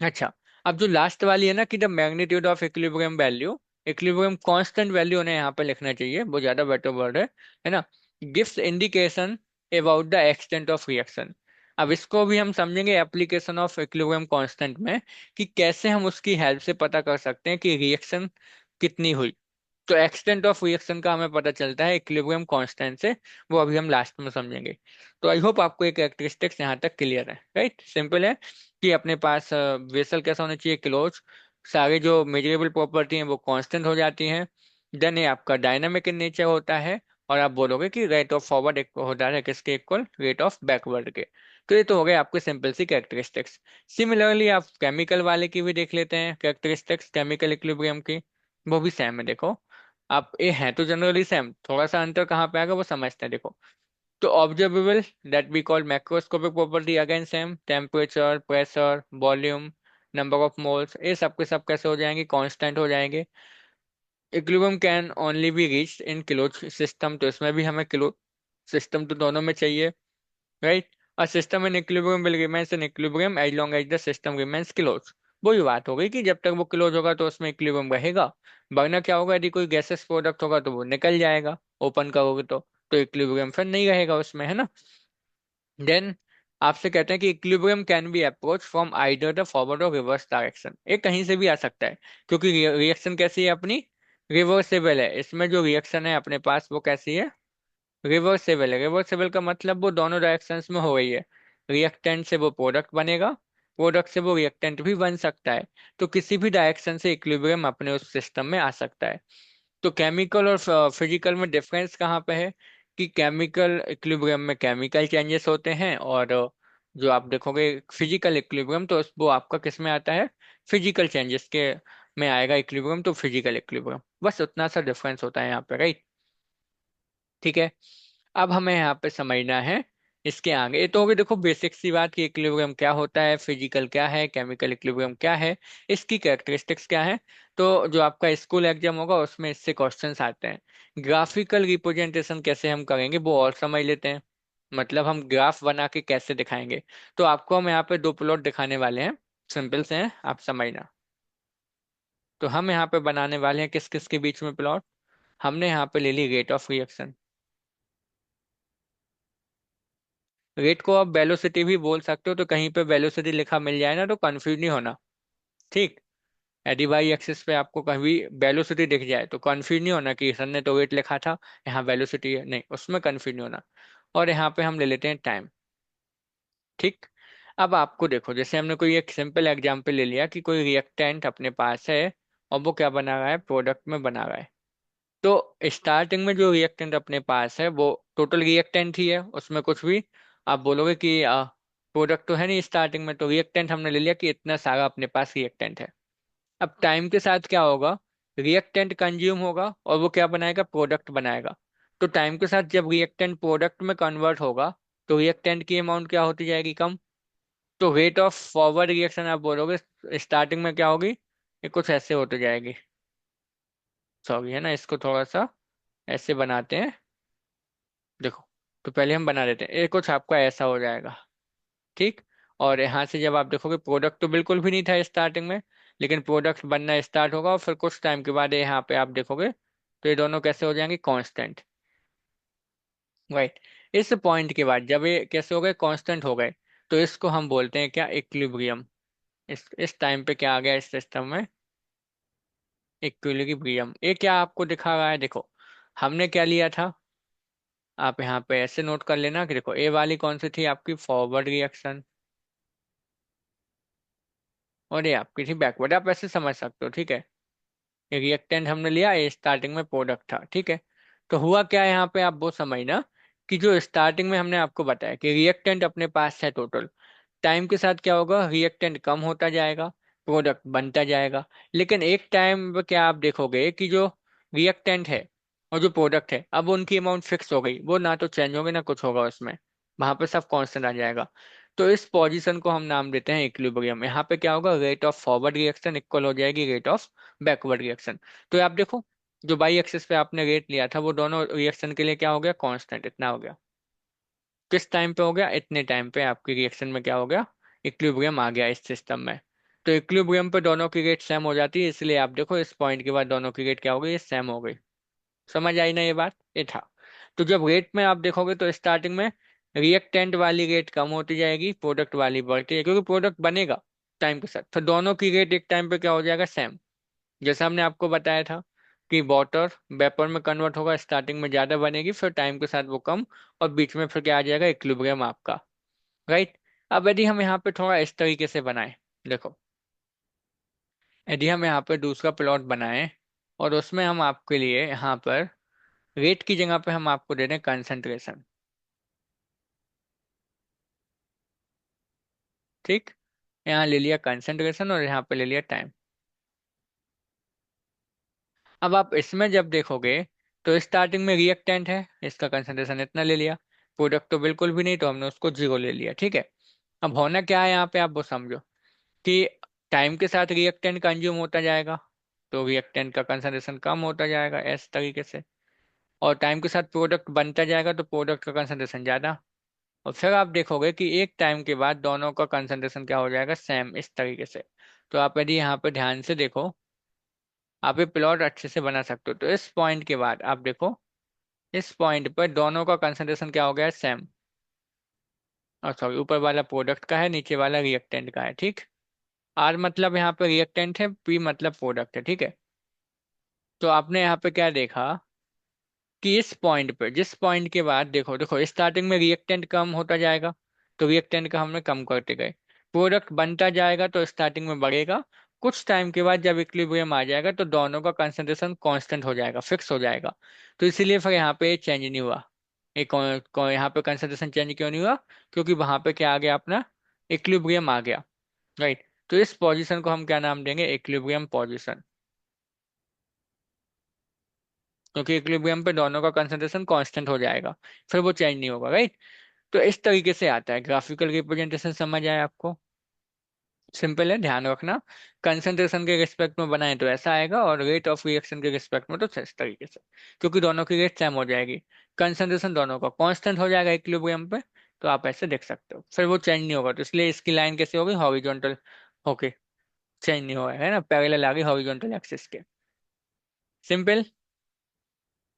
अच्छा, अब जो लास्ट वाली है ना कि the magnitude of equilibrium value, equilibrium constant value उन्हें यहाँ पे लिखना चाहिए, वो ज्यादा बेटर वर्ड है ना। Gives indication about the extent of reaction. अब इसको भी हम समझेंगे एप्लीकेशन ऑफ इक्विलिब्रियम कांस्टेंट में, कि कैसे हम उसकी हेल्प से पता कर सकते हैं कि रिएक्शन कितनी हुई। तो एक्सटेंट ऑफ रिएक्शन का हमें पता चलता है इक्विलिब्रियम कांस्टेंट से। वो अभी हम लास्ट में समझेंगे। तो आई होप आपको एक कैरेक्टरिस्टिक्स यहाँ तक क्लियर है। राइट। सिंपल है कि अपने पास वेसल कैसा होना चाहिए? क्लोज। सारे जो मेजरेबल प्रॉपर्टी हैं वो कांस्टेंट हो जाती हैं। देन ये आपका डायनामिक इन नेचर होता है। और आप बोलोगे कि रेट ऑफ फॉरवर्ड होता है किसके इक्वल? रेट ऑफ बैकवर्ड के। तो ये तो हो गए आपके सिंपल सी कैरेक्टरिस्टिक्स। सिमिलरली आप केमिकल वाले की भी देख लेते हैं कैरेक्टरिस्टिक्स, केमिकल इक्विलिब्रियम की। वो भी सेम है देखो। आप ये हैं तो जनरली सेम, थोड़ा सा अंतर कहाँ पे आएगा वो समझते हैं। देखो, तो observable that we call macroscopic property again same, temperature, pressure, volume, number of moles, ये सब के सब कैसे हो जाएंगे, कांस्टेंट हो जाएंगे। Equilibrium can only be reached in close system, तो इसमें भी हमें क्लोज सिस्टम तो दोनों में चाहिए, right. A system in equilibrium will remains in equilibrium as long as the system remains close. वही बात हो गई कि जब तक वो क्लोज होगा तो उसमें इक्विलिब्रियम रहेगा, वरना क्या होगा, यदि कोई गैसेस प्रोडक्ट होगा तो वो निकल जाएगा, ओपन करोगे तो इक्विलिब्रियम फिर नहीं रहेगा उसमें, है ना। देन आपसे कहते हैं कि equilibrium can be approach from either the forward और रिवर्स डायरेक्शन, ये कहीं से भी आ सकता है, क्योंकि रिएक्शन कैसी है अपनी, रिवर्सेबल है। इसमें जो रिएक्शन है अपने पास वो कैसी है, रिवर्सेबल है। रिवर्सेबल का मतलब वो दोनों डायरेक्शंस में हो रही है, रिएक्टेंट से वो प्रोडक्ट बनेगा, प्रोडक्ट से वो रिएक्टेंट भी बन सकता है। तो किसी भी डायरेक्शन से इक्विलिब्रियम अपने उस सिस्टम में आ सकता है। तो केमिकल और फिजिकल में डिफरेंस कहाँ पे है, कि केमिकल इक्विलिब्रियम में केमिकल चेंजेस होते हैं, और जो आप देखोगे फिजिकल इक्विलिब्रियम तो वो आपका किस में आता है, फिजिकल चेंजेस के में आएगा इक्विलिब्रियम, तो फिजिकल इक्विलिब्रियम, बस उतना सा डिफरेंस होता है यहाँ पे, राइट। ठीक है। अब हमें यहाँ पे समझना है इसके आगे, ये तो होगी देखो बेसिक सी बात कि इक्विलिब्रियम क्या होता है, फिजिकल क्या है, केमिकल इक्विलिब्रियम क्या है, इसकी कैरेक्टरिस्टिक्स क्या है। तो जो आपका स्कूल एग्जाम होगा उसमें इससे क्वेश्चंस आते हैं। ग्राफिकल रिप्रेजेंटेशन कैसे हम करेंगे वो और समझ लेते हैं, मतलब हम ग्राफ बना के कैसे दिखाएंगे। तो आपको हम यहाँ पे दो प्लॉट दिखाने वाले हैं, सिंपल से हैं, आप समझना। तो हम यहाँ पे बनाने वाले हैं किस किस के बीच में प्लॉट, हमने यहाँ पे ले ली रेट ऑफ रिएक्शन। रेट को आप वेलोसिटी भी बोल सकते हो, तो कहीं पे वेलोसिटी लिखा मिल जाए ना तो कंफ्यूज नहीं होना, ठीक। यदि वाई एक्सिस पे आपको कहीं वेलोसिटी दिख जाए तो कंफ्यूज नहीं होना कि सर ने तो रेट लिखा था, यहाँ वेलोसिटी है, नहीं उसमें कंफ्यूज नहीं होना। और यहाँ पे हम ले लेते हैं टाइम, ठीक। अब आपको देखो, जैसे हमने कोई एक सिंपल एग्जांपल ले लिया कि कोई रिएक्टेंट अपने पास है और वो क्या बना रहा है, प्रोडक्ट में बना रहा है। तो स्टार्टिंग में जो रिएक्टेंट अपने पास है वो टोटल रिएक्टेंट ही है, उसमें कुछ भी आप बोलोगे कि प्रोडक्ट तो है नहीं स्टार्टिंग में, तो रिएक्टेंट हमने ले लिया कि इतना सारा अपने पास रिएक्टेंट है। अब टाइम के साथ क्या होगा, रिएक्टेंट कंज्यूम होगा और वो क्या बनाएगा, प्रोडक्ट बनाएगा। तो टाइम के साथ जब रिएक्टेंट प्रोडक्ट में कन्वर्ट होगा तो रिएक्टेंट की अमाउंट क्या होती जाएगी, कम। तो रेट ऑफ फॉरवर्ड रिएक्शन आप बोलोगे स्टार्टिंग में क्या होगी, ये कुछ ऐसे होते जाएगी, सॉरी है ना, इसको थोड़ा सा ऐसे बनाते हैं, देखो। तो पहले हम बना देते हैं, ये कुछ आपका ऐसा हो जाएगा, ठीक। और यहाँ से जब आप देखोगे प्रोडक्ट तो बिल्कुल भी नहीं था स्टार्टिंग में, लेकिन प्रोडक्ट बनना स्टार्ट होगा और फिर कुछ टाइम के बाद यहाँ पे आप देखोगे तो ये दोनों कैसे हो जाएंगे, कांस्टेंट, राइट। इस पॉइंट के बाद जब ये कैसे हो गए, कांस्टेंट हो गए, तो इसको हम बोलते हैं क्या, इक्विलिब्रियम। इस टाइम पे क्या आ गया इस सिस्टम में, इक्विलिब्रियम। ये क्या आपको दिखा रहा है, देखो हमने क्या लिया था, आप यहाँ पे ऐसे नोट कर लेना कि देखो ए वाली कौन सी थी आपकी, फॉरवर्ड रिएक्शन, और ये आपकी थी बैकवर्ड, आप ऐसे समझ सकते हो, ठीक है। ये रिएक्टेंट हमने लिया, ये स्टार्टिंग में प्रोडक्ट था, ठीक है। तो हुआ क्या है यहाँ पे, आप वो समझना कि जो स्टार्टिंग में हमने आपको बताया कि रिएक्टेंट अपने पास है टोटल, टाइम के साथ क्या होगा, रिएक्टेंट कम होता जाएगा, प्रोडक्ट बनता जाएगा। लेकिन एक टाइम पे क्या आप देखोगे कि जो रिएक्टेंट है और जो प्रोडक्ट है, अब उनकी अमाउंट फिक्स हो गई, वो ना तो चेंज होगी ना कुछ होगा उसमें, वहां पे सब कांस्टेंट आ जाएगा। तो इस पोजीशन को हम नाम देते हैं इक्विलिब्रियम। यहाँ पे क्या होगा, rate of forward reaction equal हो जाएगी रेट ऑफ बैकवर्ड रिएक्शन। तो आप देखो, जो बाई एक्सिस पे आपने रेट लिया था वो दोनों रिएक्शन के लिए क्या हो गया, कांस्टेंट इतना हो गया। किस टाइम पे हो गया, इतने टाइम पे आपकी रिएक्शन में क्या हो गया, इक्विलिब्रियम आ गया इस सिस्टम में। तो इक्विलिब्रियम पे दोनों की रेट सेम हो जाती है, इसलिए आप देखो इस पॉइंट के बाद दोनों की रेट क्या हो गई, सेम हो गई। समझ आई ना ये बात, ये था। तो जब रेट में आप देखोगे तो स्टार्टिंग में रिएक्टेंट वाली रेट कम होती जाएगी, प्रोडक्ट वाली बढ़ती है, क्योंकि प्रोडक्ट बनेगा टाइम के साथ, तो दोनों की रेट एक टाइम पे क्या हो जाएगा, सेम। जैसा हमने आपको बताया था कि वाटर वेपर में कन्वर्ट होगा, स्टार्टिंग में ज्यादा बनेगी, फिर टाइम के साथ वो कम, और बीच में फिर क्या आ जाएगा, इक्विलिब्रियम आपका, राइट। अब यदि हम यहाँ पे थोड़ा इस तरीके से बनाएं, देखो यदि हम यहाँ पे दूसरा प्लॉट बनाएं और उसमें हम आपके लिए यहाँ पर रेट की जगह पे हम आपको दे दें कंसंट्रेशन, ठीक। यहाँ ले लिया कंसंट्रेशन और यहाँ पे ले लिया टाइम। अब आप इसमें जब देखोगे तो स्टार्टिंग में रिएक्टेंट है, इसका कंसंट्रेशन इतना ले लिया, प्रोडक्ट तो बिल्कुल भी नहीं, तो हमने उसको जीरो ले लिया। ठीक है। अब होना क्या है यहाँ पे, आप वो समझो कि टाइम के साथ रिएक्टेंट कंज्यूम होता जाएगा, तो रिएक्टेंट का कंसंट्रेशन कम होता जाएगा इस तरीके से, और टाइम के साथ प्रोडक्ट बनता जाएगा तो प्रोडक्ट का कंसंट्रेशन ज्यादा। और फिर आप देखोगे कि एक टाइम के बाद दोनों का कंसंट्रेशन क्या हो जाएगा, सेम, इस तरीके से। तो आप यदि यहाँ पे ध्यान से देखो, आप ये प्लॉट अच्छे से बना सकते हो। तो इस पॉइंट के बाद आप देखो, इस पॉइंट पर दोनों का कंसंट्रेशन क्या हो गया है, सेम। और सॉरी, ऊपर वाला प्रोडक्ट का है, नीचे वाला रिएक्टेंट का है। ठीक। आर मतलब यहाँ पे रिएक्टेंट है, पी मतलब प्रोडक्ट है। ठीक है। तो आपने यहाँ पे क्या देखा कि इस पॉइंट पे, जिस पॉइंट के बाद देखो देखो स्टार्टिंग में रिएक्टेंट कम होता जाएगा, तो रिएक्टेंट का हमने कम करते गए, प्रोडक्ट बनता जाएगा तो स्टार्टिंग में बढ़ेगा, कुछ टाइम के बाद जब इक्विलिब्रियम आ जाएगा तो दोनों का कंसंट्रेशन कांस्टेंट हो जाएगा, फिक्स हो जाएगा। तो इसीलिए फिर यहाँ पे चेंज नहीं हुआ। एक यहाँ पे कंसंट्रेशन चेंज क्यों नहीं हुआ, क्योंकि वहां पे क्या आ गया अपना, इक्विलिब्रियम आ गया। राइट। तो इस पोजीशन को हम क्या नाम देंगे, इक्विलिब्रियम पोजीशन, क्योंकि इक्विलिब्रियम पे दोनों का कंसंट्रेशन कांस्टेंट हो जाएगा, फिर वो चेंज नहीं होगा। राइट। तो इस तरीके से आता है ग्राफिकल रिप्रेजेंटेशन, समझ आए आपको। सिंपल है, ध्यान रखना। कंसंट्रेशन के रिस्पेक्ट में बनाए तो ऐसा आएगा, और रेट ऑफ रिएक्शन के रिस्पेक्ट में तो इस तरीके से, क्योंकि दोनों की रेट सेम हो जाएगी, कंसंट्रेशन दोनों का कांस्टेंट हो जाएगा इक्विलिब्रियम पे। तो आप ऐसे देख सकते हो, फिर वो चेंज नहीं होगा। तो इसलिए इसकी लाइन कैसे होगी, हॉरिजॉन्टल होके, चेंज नहीं होगा, है ना, पैरेलल आ गई हॉरिजॉन्टल एक्सिस के। सिंपल।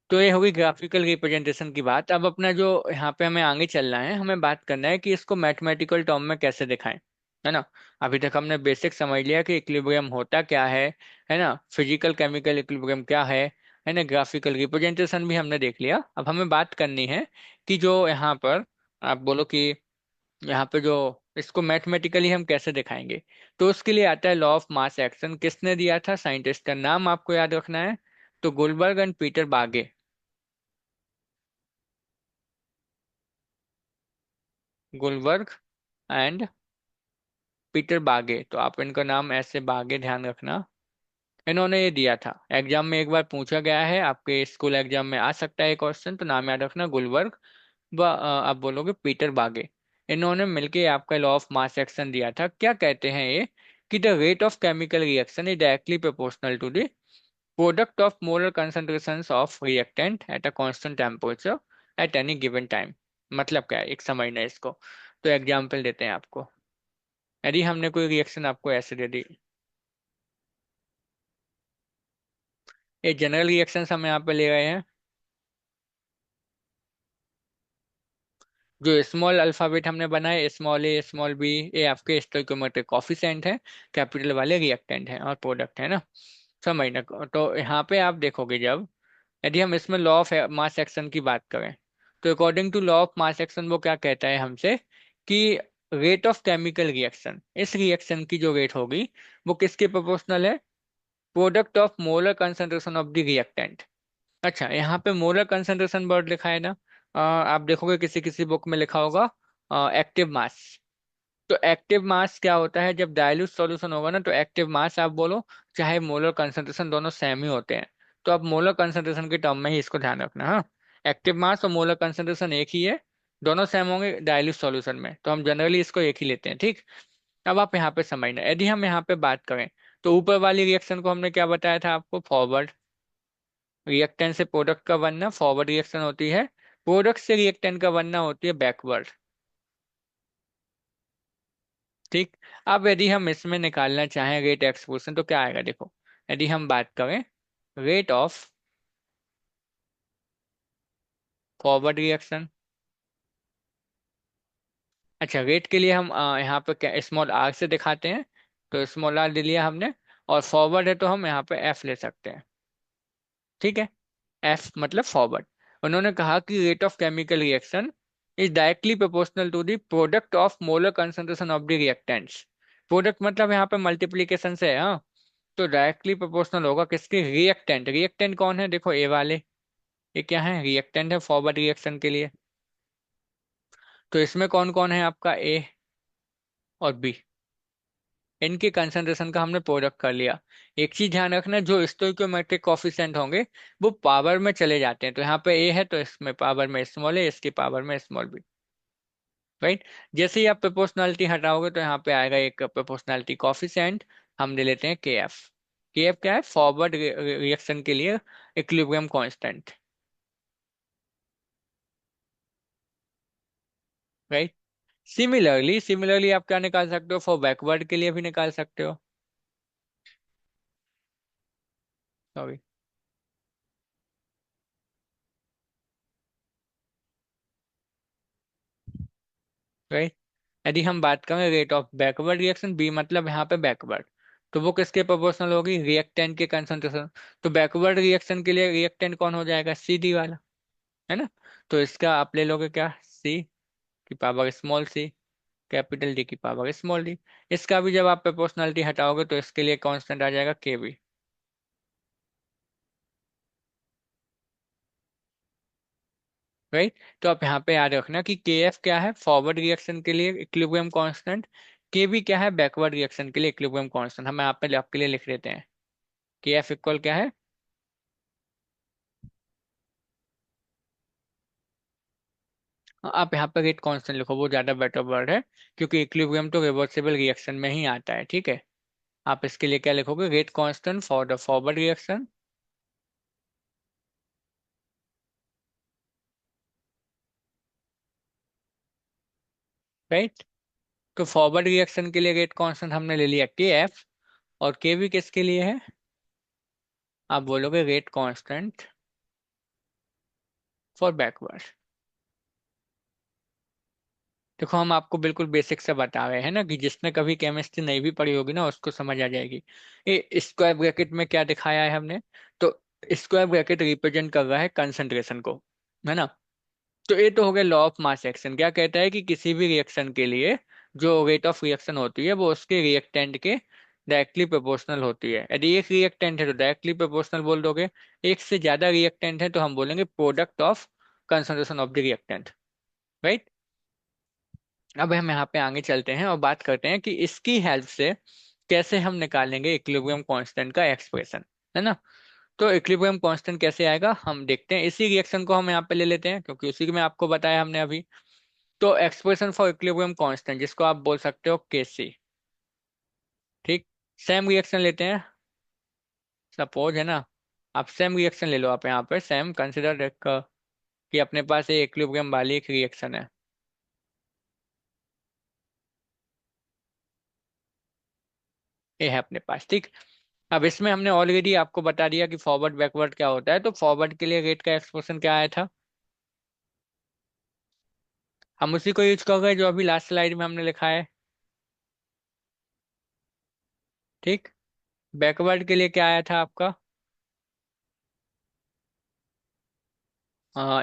तो ये होगी ग्राफिकल रिप्रेजेंटेशन की बात। अब अपना जो यहाँ पे हमें आगे चलना है, हमें बात करना है कि इसको मैथमेटिकल टर्म में कैसे दिखाएं, है ना। अभी तक हमने बेसिक समझ लिया कि इक्विलिब्रियम होता क्या है ना, फिजिकल केमिकल इक्विलिब्रियम क्या है ना, ग्राफिकल रिप्रेजेंटेशन भी हमने देख लिया। अब हमें बात करनी है कि जो यहाँ पर आप बोलो कि यहाँ पे जो इसको मैथमेटिकली हम कैसे दिखाएंगे। तो उसके लिए आता है लॉ ऑफ मास एक्शन। किसने दिया था, साइंटिस्ट का नाम आपको याद रखना है, तो गुलबर्ग एंड पीटर बागे। गुलवर्ग एंड पीटर बागे, तो आप इनका नाम ऐसे बागे ध्यान रखना। इन्होंने ये दिया था, एग्जाम में एक बार पूछा गया है, आपके स्कूल एग्जाम में आ सकता है क्वेश्चन, तो नाम याद रखना गुलवर्ग व आप बोलोगे पीटर बागे। इन्होंने मिलके आपका लॉ ऑफ मास एक्शन दिया था। क्या कहते हैं ये, कि the rate of chemical reaction is directly proportional to the product of molar concentrations of reactant at a constant temperature at any given time. मतलब क्या है, एक समझना है इसको। तो एग्जाम्पल देते हैं आपको, यदि हमने कोई रिएक्शन आपको ऐसे दे दी, ये जनरल रिएक्शन हम यहाँ पे ले रहे हैं, जो स्मॉल अल्फाबेट हमने बनाए, स्मॉल ए स्मॉल बी, ये आपके स्टोइकोमेट्रिक कॉफिशिएंट है, कैपिटल वाले रिएक्टेंट हैं और प्रोडक्ट है ना, समझना। तो यहाँ पे आप देखोगे, जब यदि हम इसमें लॉ ऑफ मास एक्शन की बात करें, तो according to law of mass action वो क्या कहता है हमसे, कि रेट ऑफ केमिकल रिएक्शन, इस रिएक्शन की जो रेट होगी वो किसके प्रोपोर्शनल है, product of molar concentration of the reactant. अच्छा, यहाँ पे मोलर कंसंट्रेशन वर्ड लिखा है ना, आप देखोगे किसी किसी बुक में लिखा होगा एक्टिव मास। तो एक्टिव मास क्या होता है, जब डाइल्यूट सॉल्यूशन होगा ना, तो एक्टिव मास आप बोलो चाहे मोलर कंसंट्रेशन, दोनों सेम ही होते हैं। तो आप मोलर कंसंट्रेशन के टर्म में ही इसको ध्यान रखना। हाँ, एक्टिव मास और मोलर कंसंट्रेशन एक ही है, दोनों सेम होंगे डाइल्यूट सॉल्यूशन में, तो हम जनरली इसको एक ही लेते हैं। ठीक। अब आप यहाँ पे समझना, यदि हम यहाँ पे बात करें, तो ऊपर वाली रिएक्शन को हमने क्या बताया था आपको, फॉरवर्ड रिएक्टेंट से प्रोडक्ट का बनना फॉरवर्ड रिएक्शन होती है, प्रोडक्ट से रिएक्टेंट का बनना होती है बैकवर्ड। ठीक। अब यदि हम इसमें निकालना चाहें रेट एक्सपोजिशन, तो क्या आएगा देखो, यदि हम बात करें रेट ऑफ फॉरवर्ड रिएक्शन। अच्छा, रेट के लिए हम यहाँ पे क्या स्मॉल आर से दिखाते हैं, तो स्मॉल आर ले लिया हमने, और फॉरवर्ड है तो हम यहाँ पे एफ ले सकते हैं। ठीक है। एफ मतलब फॉरवर्ड। उन्होंने कहा कि rate of chemical reaction is directly proportional to the product of molar concentration of the reactants. Product मतलब यहाँ पे मल्टीप्लीकेशन से है, हाँ। तो डायरेक्टली प्रोपोर्शनल होगा किसके, रिएक्टेंट। रिएक्टेंट कौन है, देखो ए वाले, ये क्या है, रिएक्टेंट है फॉरवर्ड रिएक्शन के लिए। तो इसमें कौन कौन है आपका, ए और बी, इनके कंसंट्रेशन का हमने प्रोडक्ट कर लिया। एक चीज ध्यान रखना, जो स्टोइकोमेट्रिक कोफिशिएंट होंगे वो पावर में चले जाते हैं। तो यहाँ पे ए है तो इसमें पावर में स्मॉल है, इसकी पावर में स्मॉल बी। राइट। जैसे ही आप प्रोपोर्शनलिटी हटाओगे तो यहाँ पे आएगा एक प्रोपोर्शनलिटी कोफिशिएंट, हम ले लेते हैं के एफ। के एफ क्या है? फॉरवर्ड रिएक्शन के लिए इक्विलिब्रियम कांस्टेंट। राइट। सिमिलरली आप क्या निकाल सकते हो? फॉर बैकवर्ड के लिए भी निकाल सकते हो। सॉरी। राइट। यदि हम बात करें rate of backward reaction, B मतलब यहाँ पे बैकवर्ड, तो वो किसके प्रोपोर्शनल होगी? रिएक्टेंट के कंसंट्रेशन। तो बैकवर्ड रिएक्शन के लिए रिएक्टेंट कौन हो जाएगा? सी डी वाला, है ना? तो इसका आप ले लोगे क्या? सी की power small C, capital D की पावर स्मॉल डी। इसका भी जब आप प्रोपोर्शनलिटी हटाओगे तो इसके लिए कांस्टेंट आ जाएगा के बी। राइट। तो आप यहाँ पे याद रखना कि के एफ क्या है? फॉरवर्ड रिएक्शन के लिए इक्विलिब्रियम कांस्टेंट। के बी क्या है? बैकवर्ड रिएक्शन के लिए इक्विलिब्रियम कांस्टेंट। हम यहाँ पे आपके लिए लिख देते हैं, के एफ इक्वल क्या है? आप यहाँ पे रेट कांस्टेंट लिखो, वो ज्यादा बेटर वर्ड है, क्योंकि इक्विलिब्रियम तो रिवर्सिबल रिएक्शन में ही आता है। ठीक है। आप इसके लिए क्या लिखोगे? Rate constant for the forward reaction. Right. तो फॉरवर्ड रिएक्शन के लिए रेट कांस्टेंट हमने ले लिया के एफ, और के भी किसके लिए है? आप बोलोगे रेट कांस्टेंट फॉर बैकवर्ड। देखो हम आपको बिल्कुल बेसिक से बता रहे हैं ना, कि जिसने कभी केमिस्ट्री नहीं भी पढ़ी होगी ना उसको समझ आ जाएगी। ये स्क्वायर ब्रैकेट में क्या दिखाया है हमने? तो स्क्वायर ब्रैकेट रिप्रेजेंट कर रहा है कंसंट्रेशन को, है ना? तो ये तो हो गया लॉ ऑफ मास एक्शन। क्या कहता है कि किसी भी रिएक्शन के लिए जो रेट ऑफ रिएक्शन होती है वो उसके रिएक्टेंट के डायरेक्टली प्रोपोर्शनल होती है। यदि एक रिएक्टेंट है तो डायरेक्टली प्रोपोर्शनल बोल दोगे, एक से ज्यादा रिएक्टेंट है तो हम बोलेंगे product of concentration of the reactant. Right. अब हम यहाँ पे आगे चलते हैं और बात करते हैं कि इसकी हेल्प से कैसे हम निकालेंगे इक्विलिब्रियम कांस्टेंट का एक्सप्रेशन, है ना? तो इक्विलिब्रियम कांस्टेंट कैसे आएगा हम देखते हैं। इसी रिएक्शन को हम यहाँ पे ले लेते हैं, क्योंकि उसी में आपको बताया हमने अभी। तो एक्सप्रेशन फॉर इक्विलिब्रियम कांस्टेंट, जिसको आप बोल सकते हो के सी। ठीक। सेम रिएक्शन लेते हैं, सपोज, है ना? आप सेम रिएक्शन ले लो। आप यहाँ पे सेम कंसिडर कि अपने पास ये इक्विलिब्रियम वाली एक रिएक्शन है, ये है अपने पास। ठीक। अब इसमें हमने ऑलरेडी आपको बता दिया कि फॉरवर्ड बैकवर्ड क्या होता है। तो फॉरवर्ड के लिए रेट का एक्सप्रेशन क्या आया था? हम उसी को यूज कर रहे हैं जो अभी लास्ट स्लाइड में हमने लिखा है। ठीक। बैकवर्ड के लिए क्या आया था आपका?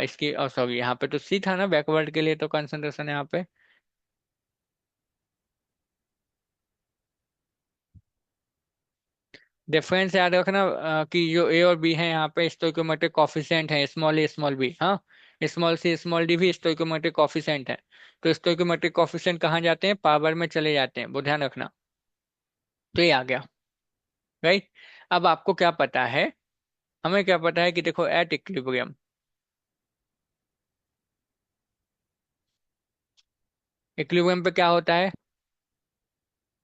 इसकी सॉरी, यहाँ पे तो सी था ना बैकवर्ड के लिए, तो कंसंट्रेशन यहाँ पे। डिफरेंस याद रखना, कि जो ए और बी है यहाँ पे स्टोइकोमेट्रिक कॉफिशिएंट है, स्मॉल ए स्मॉल बी। हाँ, स्मॉल सी स्मॉल डी भी स्टोइकोमेट्रिक कॉफिशिएंट है। तो स्टोइकोमेट्रिक कॉफिशिएंट कहाँ जाते हैं? पावर में चले जाते हैं, वो ध्यान रखना। तो ये आ गया। राइट। अब आपको क्या पता है? हमें क्या पता है कि देखो एट इक्विलिब्रियम, इक्विलिब्रियम पे क्या होता है?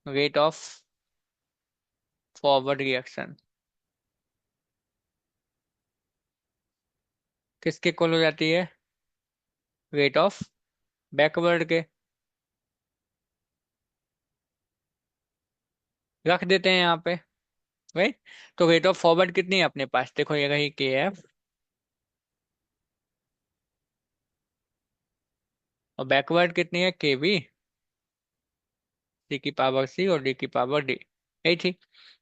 रेट ऑफ फॉरवर्ड रिएक्शन किसके इक्वल हो जाती है? रेट ऑफ बैकवर्ड के। रख देते हैं यहाँ पे। राइट। तो रेट ऑफ फॉरवर्ड कितनी है अपने पास? देखो ये रही के एफ, और बैकवर्ड कितनी है? के बी, सी की पावर सी और डी की पावर डी। यही थी।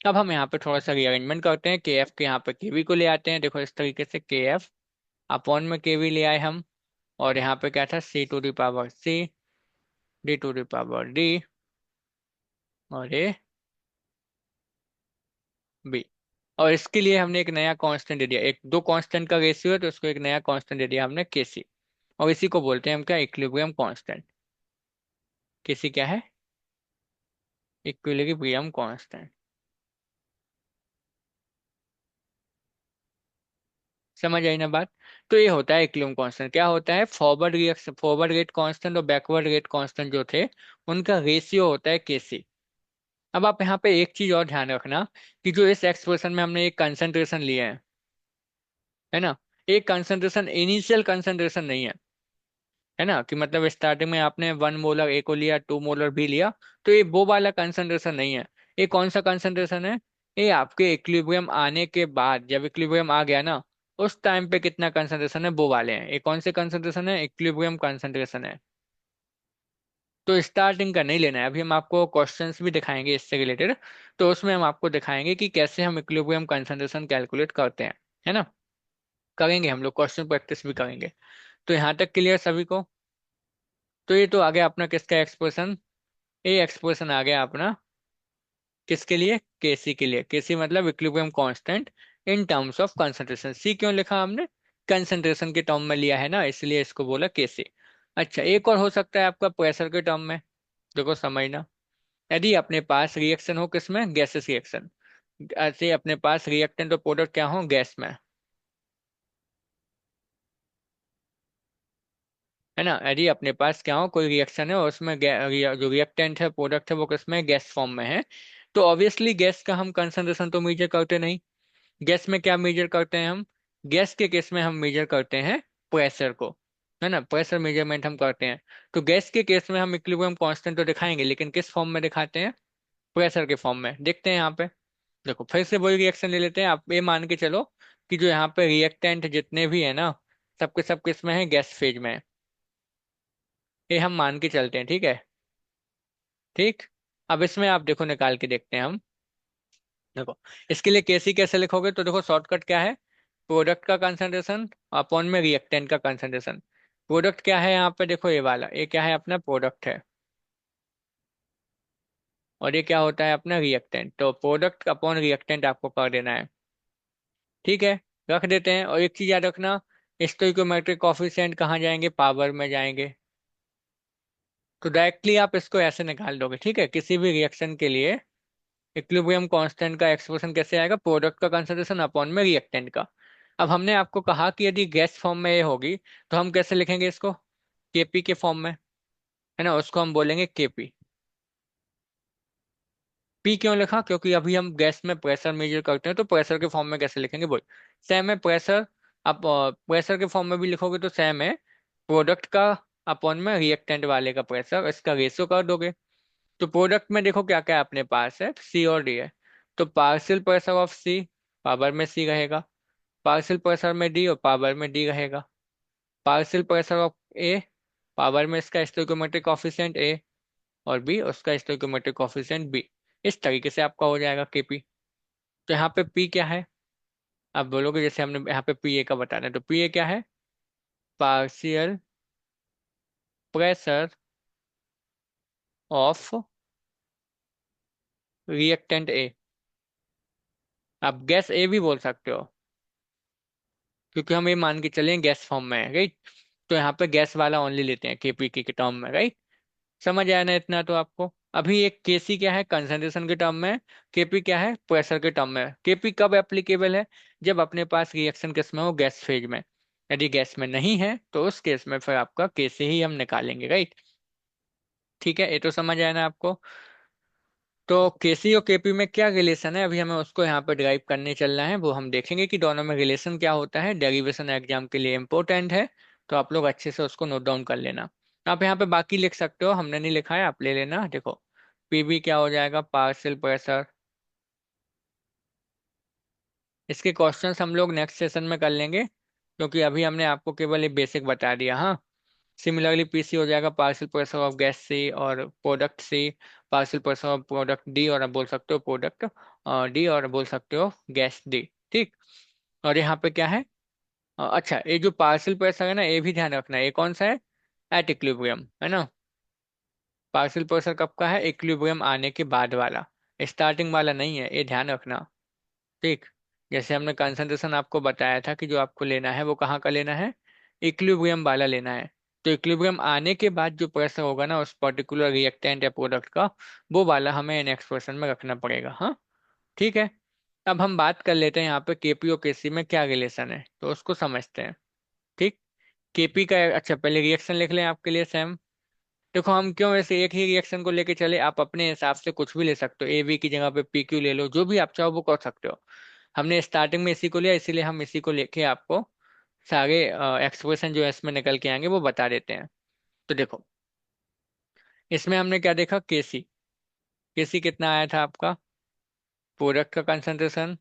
अब हम यहाँ पे थोड़ा सा रीअरेंजमेंट करते हैं, के एफ के यहाँ पे के बी को ले आते हैं। देखो इस तरीके से के एफ अपॉन में के बी ले आए हम, और यहाँ पे क्या था? C to the power C, D to the power D, और ए बी। और इसके लिए हमने एक नया कांस्टेंट दे दिया, एक दो कांस्टेंट का रेशियो है तो उसको एक नया कांस्टेंट दे दिया हमने के सी। और इसी को बोलते हैं हम क्या? Equilibrium constant. के सी क्या है? Equilibrium constant. समझ आई ना बात। तो ये होता है इक्विलिब्रियम कांस्टेंट। क्या होता है, forward reaction, forward rate constant और बैकवर्ड रेट कांस्टेंट जो थे, उनका रेशियो होता है केसी। अब आप यहाँ पे एक चीज और ध्यान रखना, कि जो इस एक्सप्रेशन में हमने एक कंसंट्रेशन लिया है ना, एक कंसंट्रेशन इनिशियल कंसंट्रेशन नहीं है ना, कि मतलब स्टार्टिंग में आपने 1 मोलर ए को लिया, 2 मोलर बी लिया, तो ये वो वाला कंसंट्रेशन नहीं है। ये कौन सा कंसंट्रेशन है, ये आपके इक्विलिब्रियम आने के बाद, जब इक्विलिब्रियम आ गया ना, उस टाइम पे कितना कंसंट्रेशन है वो वाले हैं। ये कौन से कंसंट्रेशन है, इक्विलिब्रियम कंसंट्रेशन है। तो स्टार्टिंग का नहीं लेना है। अभी हम आपको क्वेश्चंस भी दिखाएंगे इससे रिलेटेड, तो उसमें हम आपको दिखाएंगे कि कैसे हम इक्विलिब्रियम कंसंट्रेशन कैलकुलेट करते हैं, है ना। करेंगे हम लोग, क्वेश्चन प्रैक्टिस भी करेंगे। तो यहाँ तक क्लियर सभी को। तो ये तो आ गया अपना किसका एक्सप्रेशन, ये एक्सप्रेशन आ गया अपना किसके लिए, केसी के लिए। केसी मतलब equilibrium constant in terms of concentration. C क्यों लिखा हमने, कंसंट्रेशन के टर्म में लिया है ना, इसलिए इसको बोला केसी। अच्छा, एक और हो सकता है आपका प्रेशर के टर्म में। देखो समझना, यदि अपने पास रिएक्शन हो किसमें, गैसेस रिएक्शन, ऐसे अपने पास रिएक्टेंट और प्रोडक्ट क्या हो गैस में, है ना। यदि अपने पास क्या हो कोई रिएक्शन है और उसमें जो रिएक्टेंट है, प्रोडक्ट है, वो किसमें, गैस फॉर्म में है, तो ऑब्वियसली गैस का हम कंसंट्रेशन तो मेजर करते नहीं। गैस में क्या मेजर करते हैं हम, गैस के केस में हम मेजर करते हैं प्रेशर को, है ना, प्रेशर मेजरमेंट हम करते हैं। तो गैस के केस में हम इक्विलिब्रियम कांस्टेंट तो दिखाएंगे, लेकिन किस फॉर्म में दिखाते हैं, प्रेशर के फॉर्म में। देखते हैं यहाँ पे, देखो फिर से वही रिएक्शन ले लेते हैं। आप ये मान के चलो कि जो यहाँ पे रिएक्टेंट जितने भी है ना, सबके सब किस में है, गैस फेज में है। ये हम मान के चलते हैं, ठीक है। ठीक, अब इसमें आप देखो निकाल के देखते हैं हम। देखो, इसके लिए केसी कैसे लिखोगे, तो देखो शॉर्टकट क्या है, प्रोडक्ट का कंसंट्रेशन अपॉन में रिएक्टेंट का कंसंट्रेशन। प्रोडक्ट क्या है यहाँ पे, देखो ये वाला, ये क्या है अपना प्रोडक्ट है, और ये क्या होता है अपना रिएक्टेंट। तो प्रोडक्ट अपॉन रिएक्टेंट आपको कर देना है, ठीक है। रख देते हैं। और एक चीज याद रखना, स्टोइकोमेट्रिक कॉफिशिएंट कहाँ जाएंगे, पावर में जाएंगे। तो डायरेक्टली आप इसको ऐसे निकाल दोगे, ठीक है। किसी भी रिएक्शन के लिए इक्विलिब्रियम कांस्टेंट का एक्सप्रेशन कैसे आएगा, प्रोडक्ट का कंसंट्रेशन अपॉन में रिएक्टेंट का। अब हमने आपको कहा कि यदि गैस फॉर्म में ये होगी, तो हम कैसे लिखेंगे इसको, केपी के फॉर्म में, है ना, उसको हम बोलेंगे केपी। पी क्यों लिखा, क्योंकि अभी हम गैस में प्रेशर मेजर करते हैं, तो प्रेशर के फॉर्म में कैसे लिखेंगे बोल, सेम है प्रेशर। अब प्रेशर के फॉर्म में भी लिखोगे तो सेम है, प्रोडक्ट का अपॉन में रिएक्टेंट वाले का प्रेशर, इसका रेशियो कर दोगे। तो प्रोडक्ट में देखो क्या क्या अपने पास है, सी और डी है। तो partial pressure of C, power में सी रहेगा। पार्शियल प्रेशर में डी, और पावर में डी रहेगा। Partial pressure of A, power में इसका स्टोइकोमेट्रिक कॉफिशिएंट ए, और बी उसका स्टोइकोमेट्रिक कॉफिशिएंट बी। इस तरीके से आपका हो जाएगा केपी। तो यहाँ पे पी क्या है, आप बोलोगे जैसे हमने यहाँ पे पी ए का बताना है, तो पी ए क्या है, partial pressure of reactant A. आप गैस ए भी बोल सकते हो, क्योंकि हम ये मान के चलें गैस फॉर्म में है, राइट। तो यहाँ पे गैस वाला ओनली लेते हैं केपी के टर्म में, राइट। समझ आया ना इतना तो आपको। अभी एक केसी क्या है, कंसंट्रेशन के टर्म में, केपी क्या है, प्रेशर के टर्म में। केपी कब एप्लीकेबल है, जब अपने पास रिएक्शन किस में हो, गैस फेज में। यदि गैस में नहीं है, तो उस केस में फिर आपका केसी ही हम निकालेंगे, राइट। ठीक है, ये तो समझ आया ना आपको। तो केसी और केपी में क्या रिलेशन है, अभी हमें उसको यहाँ पे ड्राइव करने चलना है। वो हम देखेंगे कि दोनों में रिलेशन क्या होता है। डेरिवेशन एग्जाम के लिए इंपॉर्टेंट है, तो आप लोग अच्छे से उसको नोट डाउन कर लेना। आप यहाँ पे बाकी लिख सकते हो, हमने नहीं लिखा है, आप ले लेना। देखो, पीबी क्या हो जाएगा, पार्शियल प्रेशर। इसके क्वेश्चंस हम लोग नेक्स्ट सेशन में कर लेंगे, क्योंकि अभी हमने आपको केवल ये बेसिक बता दिया। हाँ, सिमिलरली पीसी हो जाएगा partial pressure of gas C और product C, partial pressure of product D, और आप बोल सकते हो प्रोडक्ट डी, और बोल सकते हो गैस डी। ठीक। और यहाँ पे क्या है, अच्छा, ये जो पार्शियल प्रेशर है ना, ये भी ध्यान रखना है, ये कौन सा है, एट इक्विलिब्रियम, है ना। पार्शियल प्रेशर कब का है, इक्विलिब्रियम आने के बाद वाला, स्टार्टिंग वाला नहीं है, ये ध्यान रखना। ठीक। जैसे हमने कंसंट्रेशन आपको बताया था कि जो आपको लेना है वो कहाँ का लेना है, इक्विलिब्रियम वाला लेना है। तो इक्विलिब्रियम आने के बाद जो प्रेशर होगा ना उस पर्टिकुलर रिएक्टेंट या प्रोडक्ट का, वो वाला हमें इन एक्सप्रेशन में रखना पड़ेगा। हाँ, ठीक है। अब हम बात कर लेते हैं यहाँ पे केपी और केसी में क्या रिलेशन है, तो उसको समझते हैं। ठीक। केपी का, अच्छा पहले रिएक्शन लिख लें आपके लिए सेम। देखो हम क्यों ऐसे एक ही रिएक्शन को लेके चले, आप अपने हिसाब से कुछ भी ले सकते हो, ए बी की जगह पे पी क्यू ले लो, जो भी आप चाहो वो कर सकते हो। हमने स्टार्टिंग में इसी को लिया, इसीलिए हम इसी को लेके आपको सारे एक्सप्रेशन जो है इसमें निकल के आएंगे वो बता देते हैं। तो देखो, इसमें हमने क्या देखा, केसी। केसी कितना आया था आपका, प्रोडक्ट का कंसंट्रेशन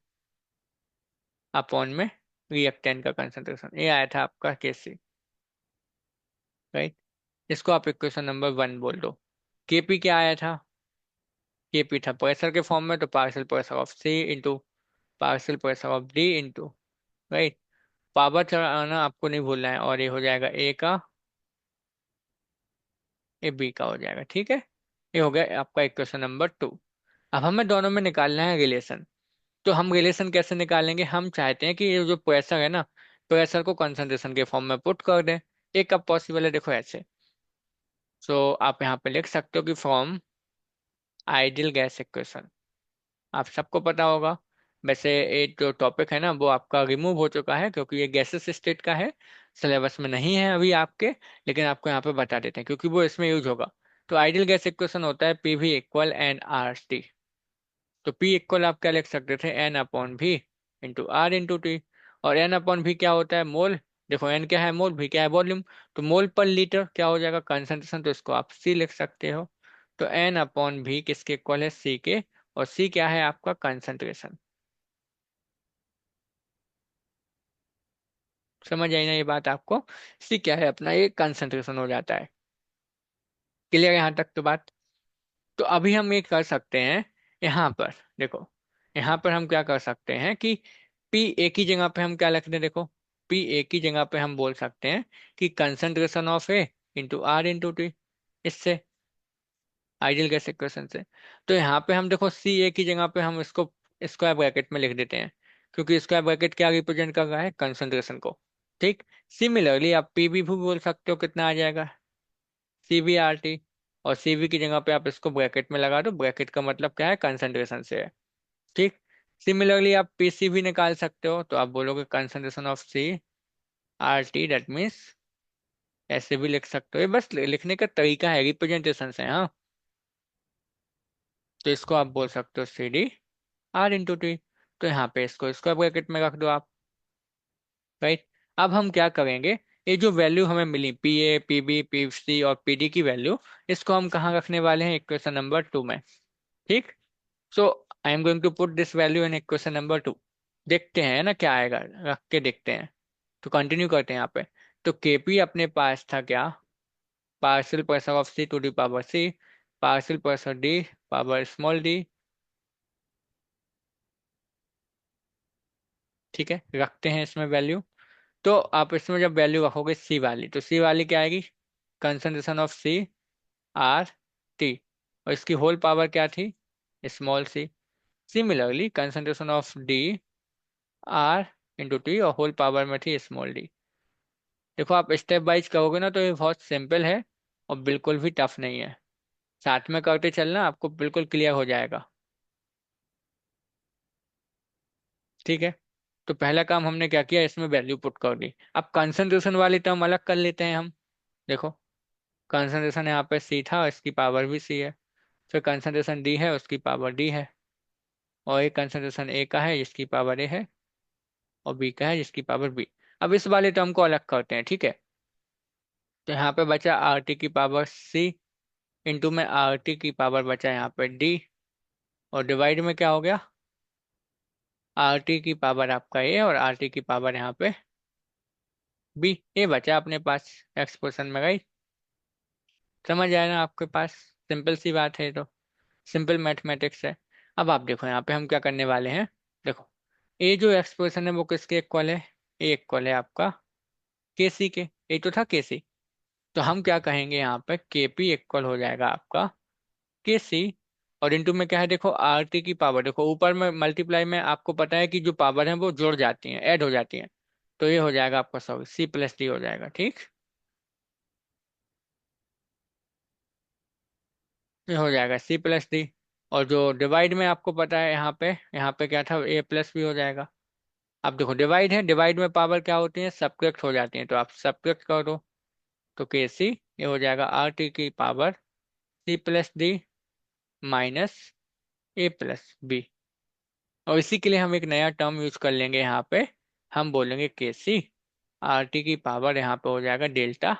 अपॉन में रिएक्टेंट का कंसंट्रेशन, ये आया था आपका केसी। राइट। इसको आप इक्वेशन नंबर 1 बोल दो। केपी क्या आया था, केपी था प्रेशर के फॉर्म में, तो partial pressure of C into partial pressure of D into, right. Power चढ़ाना आपको नहीं भूलना है, और ये हो जाएगा ए का, ये बी का हो जाएगा। ठीक है, ये हो गया आपका इक्वेशन नंबर 2। अब हमें दोनों में निकालना है रिलेशन। तो हम रिलेशन कैसे निकालेंगे, हम चाहते हैं कि ये जो प्रेशर है ना, प्रेशर को कंसंट्रेशन के फॉर्म में पुट कर दें। एक कब पॉसिबल है, देखो ऐसे। सो आप यहाँ पे लिख सकते हो कि फ्रॉम आइडियल गैस इक्वेशन, आप सबको पता होगा। वैसे एक जो टॉपिक है ना वो आपका रिमूव हो चुका है, क्योंकि ये गैसेस स्टेट का है, सिलेबस में नहीं है अभी आपके, लेकिन आपको यहाँ पे बता देते हैं क्योंकि वो इसमें यूज होगा। तो आइडियल गैस इक्वेशन होता है P V equal N R T. तो P इक्वल आप क्या लिख सकते थे, N upon V into R into T. और एन अपॉन भी क्या होता है, मोल। देखो एन क्या है, मोल, भी क्या है, वॉल्यूम। तो मोल पर लीटर क्या हो जाएगा, कंसंट्रेशन, तो इसको आप सी लिख सकते हो। तो एन अपॉन भी किसके इक्वल है, सी के। और सी क्या है आपका, कंसंट्रेशन। समझ आई ना ये बात आपको, सी क्या है अपना, ये कंसंट्रेशन हो जाता है। क्लियर है यहाँ तक तो बात। तो अभी हम ये कर सकते हैं, यहाँ पर देखो, यहाँ पर हम क्या कर सकते हैं कि P एक ही जगह पे हम क्या लिख दें, देखो P एक ही जगह पे हम बोल सकते हैं कि concentration of A into R into T, इससे आइडियल गैस इक्वेशन से। तो यहाँ पे हम देखो C एक ही जगह पे हम इसको स्क्वायर ब्रैकेट में लिख देते हैं, क्योंकि स्क्वायर ब्रैकेट क्या रिप्रेजेंट कर रहा है, कंसंट्रेशन को। ठीक। सिमिलरली आप पी भी बोल सकते हो, कितना आ जाएगा, सी बी आर टी। और सीवी की जगह पे आप इसको ब्रैकेट में लगा दो, ब्रैकेट का मतलब क्या है, कंसंट्रेशन से है। ठीक। सिमिलरली आप पीसी भी निकाल सकते हो, तो आप बोलोगे concentration of C R T, that means ऐसे भी लिख सकते हो, ये बस लिखने का तरीका है, रिप्रेजेंटेशन है। हाँ, तो इसको आप बोल सकते हो C D R into T. तो यहाँ पे इसको इसको ब्रैकेट में रख दो आप। राइट। अब हम क्या करेंगे, ये जो वैल्यू हमें मिली P A P B P C और पी डी की वैल्यू, इसको हम कहाँ रखने वाले हैं, इक्वेशन नंबर 2 में। ठीक। So I am going to put this value in equation number 2। देखते हैं ना क्या आएगा, रख के देखते हैं। तो कंटिन्यू करते हैं यहाँ पे। तो केपी अपने पास था क्या, partial pressure of C to the power C, partial pressure D power small D. ठीक है, रखते हैं इसमें वैल्यू। तो आप इसमें जब वैल्यू रखोगे सी वाली, तो सी वाली क्या आएगी, concentration of C R T. और इसकी होल पावर क्या थी, small C. Similarly concentration of D R into T, और होल पावर में थी स्मॉल डी। देखो आप स्टेप वाइज करोगे ना तो ये बहुत सिंपल है, और बिल्कुल भी टफ नहीं है। साथ में करते चलना, आपको बिल्कुल क्लियर हो जाएगा। ठीक है। तो पहला काम हमने क्या किया, इसमें वैल्यू पुट कर दी। अब कंसंट्रेशन वाली टर्म अलग कर लेते हैं हम। देखो, कंसंट्रेशन यहाँ पे सी था, इसकी पावर भी सी है। फिर कंसंट्रेशन डी है, उसकी पावर डी है। और एक कंसंट्रेशन ए का है, जिसकी पावर ए है। और बी का है, जिसकी पावर बी। अब इस वाले टर्म को अलग करते हैं, ठीक है। तो यहाँ पे बचा आर टी की पावर सी, इंटू में आर टी की पावर बचा यहाँ पे डी। और डिवाइड में क्या हो गया, आर टी की पावर आपका ए और आर टी की पावर यहाँ पे बी। ये बचा अपने पास एक्सप्रेशन में, गई। समझ आया ना आपके पास, सिंपल सी बात है ये तो, सिंपल मैथमेटिक्स है। अब आप देखो यहाँ पे हम क्या करने वाले हैं। देखो, ये जो एक्सप्रेशन है वो किसके इक्वल है, ए इक्वल है आपका के सी के। ये तो था के सी। तो हम क्या कहेंगे, यहाँ पे के पी इक्वल हो जाएगा आपका के सी। और इंटू में क्या है, देखो आर टी की पावर, देखो ऊपर में मल्टीप्लाई में आपको पता है कि जो पावर है वो जुड़ जाती हैं, ऐड हो जाती हैं। तो ये हो जाएगा आपका, सॉरी सी प्लस डी हो जाएगा। ठीक। ये हो जाएगा C+D। और जो डिवाइड में आपको पता है यहाँ पे क्या था, A+ भी हो जाएगा। अब देखो डिवाइड है, डिवाइड में पावर क्या होती है, सब्ट्रैक्ट हो जाती है, तो आप सब्ट्रैक्ट कर दो। तो KC ये हो जाएगा RT की पावर C+D माइनस A+B। और इसी के लिए हम एक नया टर्म यूज कर लेंगे यहाँ पे। हम बोलेंगे KC RT की पावर यहाँ पे हो जाएगा डेल्टा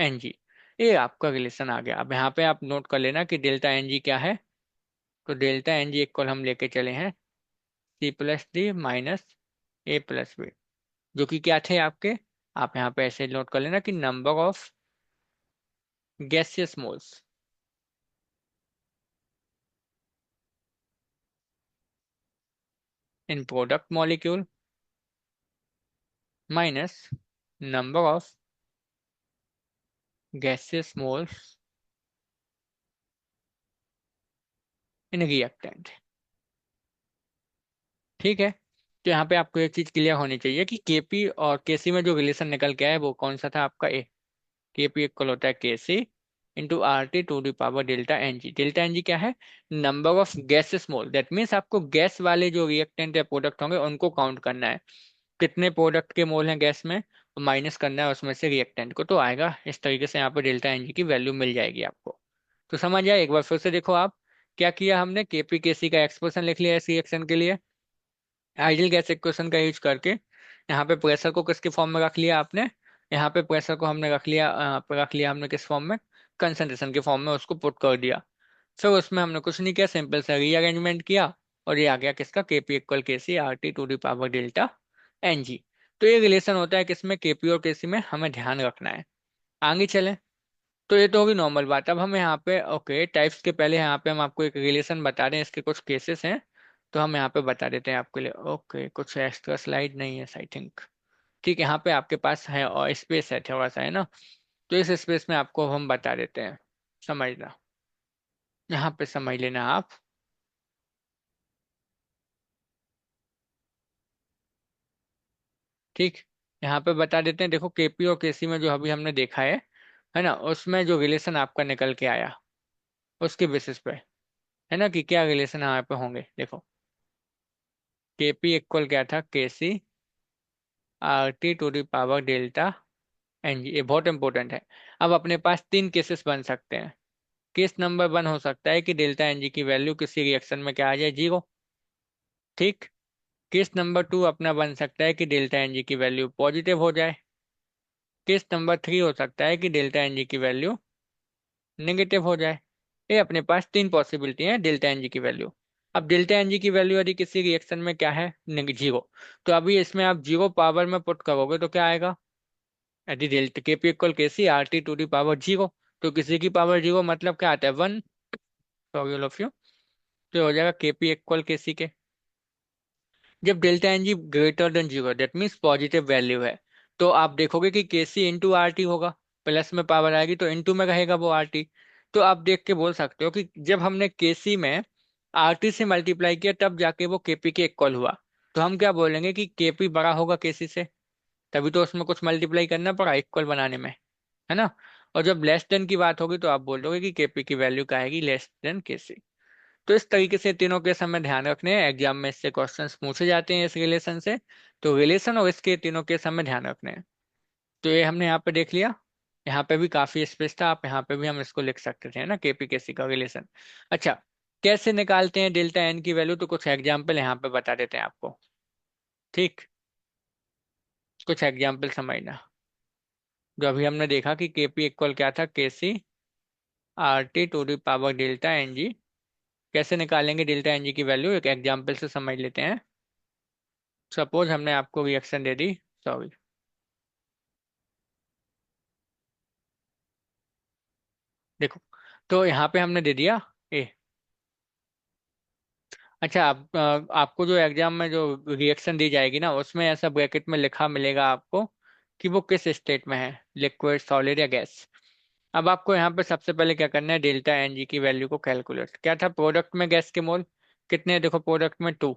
NG। ये आपका रिलेशन आ गया। अब यहाँ पे आप नोट कर लेना कि डेल्टा NG क्या है। तो डेल्टा NG इक्वल हम लेके चले हैं C+D माइनस A+B, जो कि क्या थे आपके। आप यहाँ पे ऐसे नोट कर लेना कि number of gaseous moles in product molecule minus number of gaseous moles in reactant. ठीक है। तो यहाँ पे आपको एक चीज क्लियर होनी चाहिए कि KP और KC में जो रिलेशन निकल के आया है वो कौन सा था आपका, ए। KP इक्वल होता है KC into RT to the power delta NG। Delta NG क्या है, number of gases mole. That means आपको गैस वाले जो रिएक्टेंट या प्रोडक्ट होंगे उनको काउंट करना है, कितने प्रोडक्ट के मोल हैं गैस में, माइनस करना है उसमें से रिएक्टेंट को, तो आएगा इस तरीके से। यहाँ पर डेल्टा NG की वैल्यू मिल जाएगी आपको। तो समझ आए, एक बार फिर से देखो आप। क्या किया हमने, KP KC का एक्सप्रेशन लिख लिया इस रिएक्शन के लिए आइडियल गैस इक्वेशन का यूज करके। यहाँ पे प्रेशर को किसके फॉर्म में रख लिया आपने, यहाँ पे प्रेशर को हमने रख लिया हमने किस फॉर्म में, कंसंट्रेशन के फॉर्म में उसको पुट कर दिया। फिर उसमें हमने कुछ नहीं किया, सिंपल सा रीअरेंजमेंट किया और ये आ गया किसका, KP equal KC RT to the power delta NG। तो ये रिलेशन होता है किसमें, KP और KC में, हमें ध्यान रखना है। आगे चले। तो ये तो होगी नॉर्मल बात। अब हम यहाँ पे ओके टाइप्स के पहले यहाँ पे हम आपको एक रिलेशन बता दें, इसके कुछ केसेस हैं तो हम यहाँ पे बता देते हैं आपके लिए। ओके कुछ एक्स्ट्रा स्लाइड नहीं है आई थिंक। ठीक है, यहाँ पे आपके पास है और स्पेस है थोड़ा सा, है ना। तो इस स्पेस में आपको हम बता देते हैं, समझना। यहाँ पे समझ लेना आप। ठीक, यहाँ पे बता देते हैं। देखो KP और KC में जो अभी हमने देखा है ना, उसमें जो रिलेशन आपका निकल के आया उसके बेसिस पे, है ना, कि क्या रिलेशन यहाँ पे होंगे। देखो KP इक्वल क्या था, KC RT to the power delta NG। ये बहुत इंपॉर्टेंट है। अब अपने पास तीन केसेस बन सकते हैं। केस नंबर 1 हो सकता है कि डेल्टा NG की वैल्यू किसी रिएक्शन में क्या आ जाए, 0। ठीक। केस नंबर 2 अपना बन सकता है कि डेल्टा NG की वैल्यू पॉजिटिव हो जाए। केस नंबर 3 हो सकता है कि डेल्टा NG की वैल्यू नेगेटिव हो जाए। ये अपने पास तीन पॉसिबिलिटी है डेल्टा NG की वैल्यू। अब डेल्टा NG की वैल्यू यदि किसी रिएक्शन में क्या है, 0, तो अभी इसमें आप 0 पावर में पुट करोगे तो क्या आएगा, यदि delta KP equal KC RT to the power 0, तो किसी की पावर 0 मतलब क्या आता है, 1। Sorry all of you. तो हो जाएगा KP इक्वल KC के। जब delta NG greater than 0 that means positive value है, तो आप देखोगे कि KC इंटू RT होगा। प्लस में पावर आएगी तो इंटू में रहेगा वो RT। तो आप देख के बोल सकते हो कि जब हमने KC में RT से मल्टीप्लाई किया तब जाके वो KP के इक्वल हुआ। तो हम क्या बोलेंगे कि KP बड़ा होगा KC से, तभी तो उसमें कुछ मल्टीप्लाई करना पड़ा इक्वल बनाने में, है ना। और जब लेस देन की बात होगी तो आप बोल दोगे कि KP की वैल्यू क्या आएगी, लेस देन KC। तो इस तरीके से तीनों के हमें ध्यान रखने हैं, एग्जाम में इससे क्वेश्चंस पूछे जाते हैं इस रिलेशन से। तो रिलेशन और इसके तीनों के हमें ध्यान रखने हैं। तो ये हमने यहाँ पे देख लिया। यहाँ पे भी काफी स्पेस था, आप यहाँ पे भी हम इसको लिख सकते थे, है ना, KP KC का रिलेशन। अच्छा, कैसे निकालते हैं डेल्टा N की वैल्यू, तो कुछ एग्जाम्पल यहाँ पे बता देते हैं आपको। ठीक, कुछ एग्जाम्पल समझना। जो अभी हमने देखा कि KP इक्वल क्या था, KC RT to the power delta NG। कैसे निकालेंगे डेल्टा NG की वैल्यू, एक एग्जाम्पल से समझ लेते हैं। सपोज हमने आपको रिएक्शन दे दी, सॉरी, देखो। तो यहाँ पे हमने दे दिया ए। अच्छा, आपको जो एग्जाम में जो रिएक्शन दी जाएगी ना, उसमें ऐसा ब्रैकेट में लिखा मिलेगा आपको कि वो किस स्टेट में है, लिक्विड सॉलिड या गैस। अब आपको यहाँ पे सबसे पहले क्या करना है, डेल्टा NG की वैल्यू को कैलकुलेट। क्या था प्रोडक्ट में गैस के मोल कितने हैं? देखो प्रोडक्ट में 2,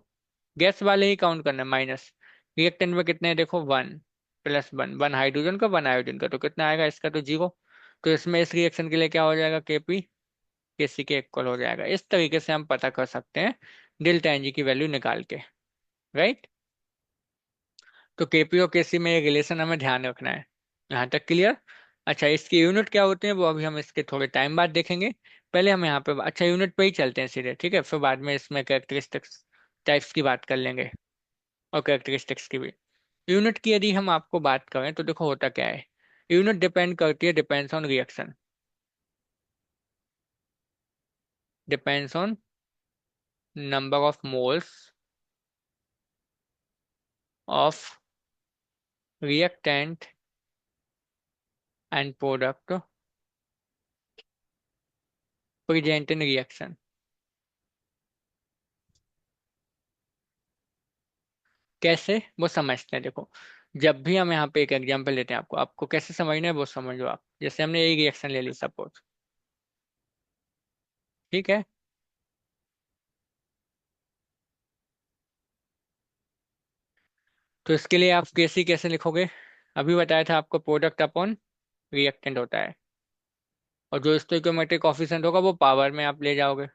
गैस वाले ही काउंट करना है, माइनस। रिएक्टेंट में कितने हैं, देखो 1, +1, 1 हाइड्रोजन का 1 आयोडीन का, तो कितना आएगा इसका, तो 0। तो इसमें इस रिएक्शन के लिए क्या हो जाएगा, KP केसी के इक्वल हो जाएगा। इस तरीके से हम पता कर सकते हैं डेल्टा एन जी की वैल्यू निकाल के। राइट। तो केपी और केसी में ये रिलेशन हमें ध्यान रखना है। यहाँ तक क्लियर। अच्छा, इसकी यूनिट क्या होते हैं वो अभी हम इसके थोड़े टाइम बाद देखेंगे। पहले हम यहाँ पे अच्छा यूनिट पे ही चलते हैं सीधे, ठीक है, फिर बाद में इसमें कैरेक्टरिस्टिक्स टाइप्स की बात कर लेंगे और कैरेक्टरिस्टिक्स की भी। यूनिट की यदि हम आपको बात करें तो देखो होता क्या है। यूनिट डिपेंड करती है, depends on reaction, depends on number of moles of reactant and product present in reaction. कैसे वो समझते हैं, देखो। जब भी हम यहाँ पे एक एग्जांपल लेते हैं, आपको आपको कैसे समझना है वो समझो आप। जैसे हमने एक रिएक्शन ले ली सपोज, ठीक है। तो इसके लिए आप केसी कैसे लिखोगे? अभी बताया था आपको, प्रोडक्ट अपॉन रिएक्टेंट होता है, और जो स्टोइकोमेट्रिक कोफिशिएंट होगा वो पावर में आप ले जाओगे।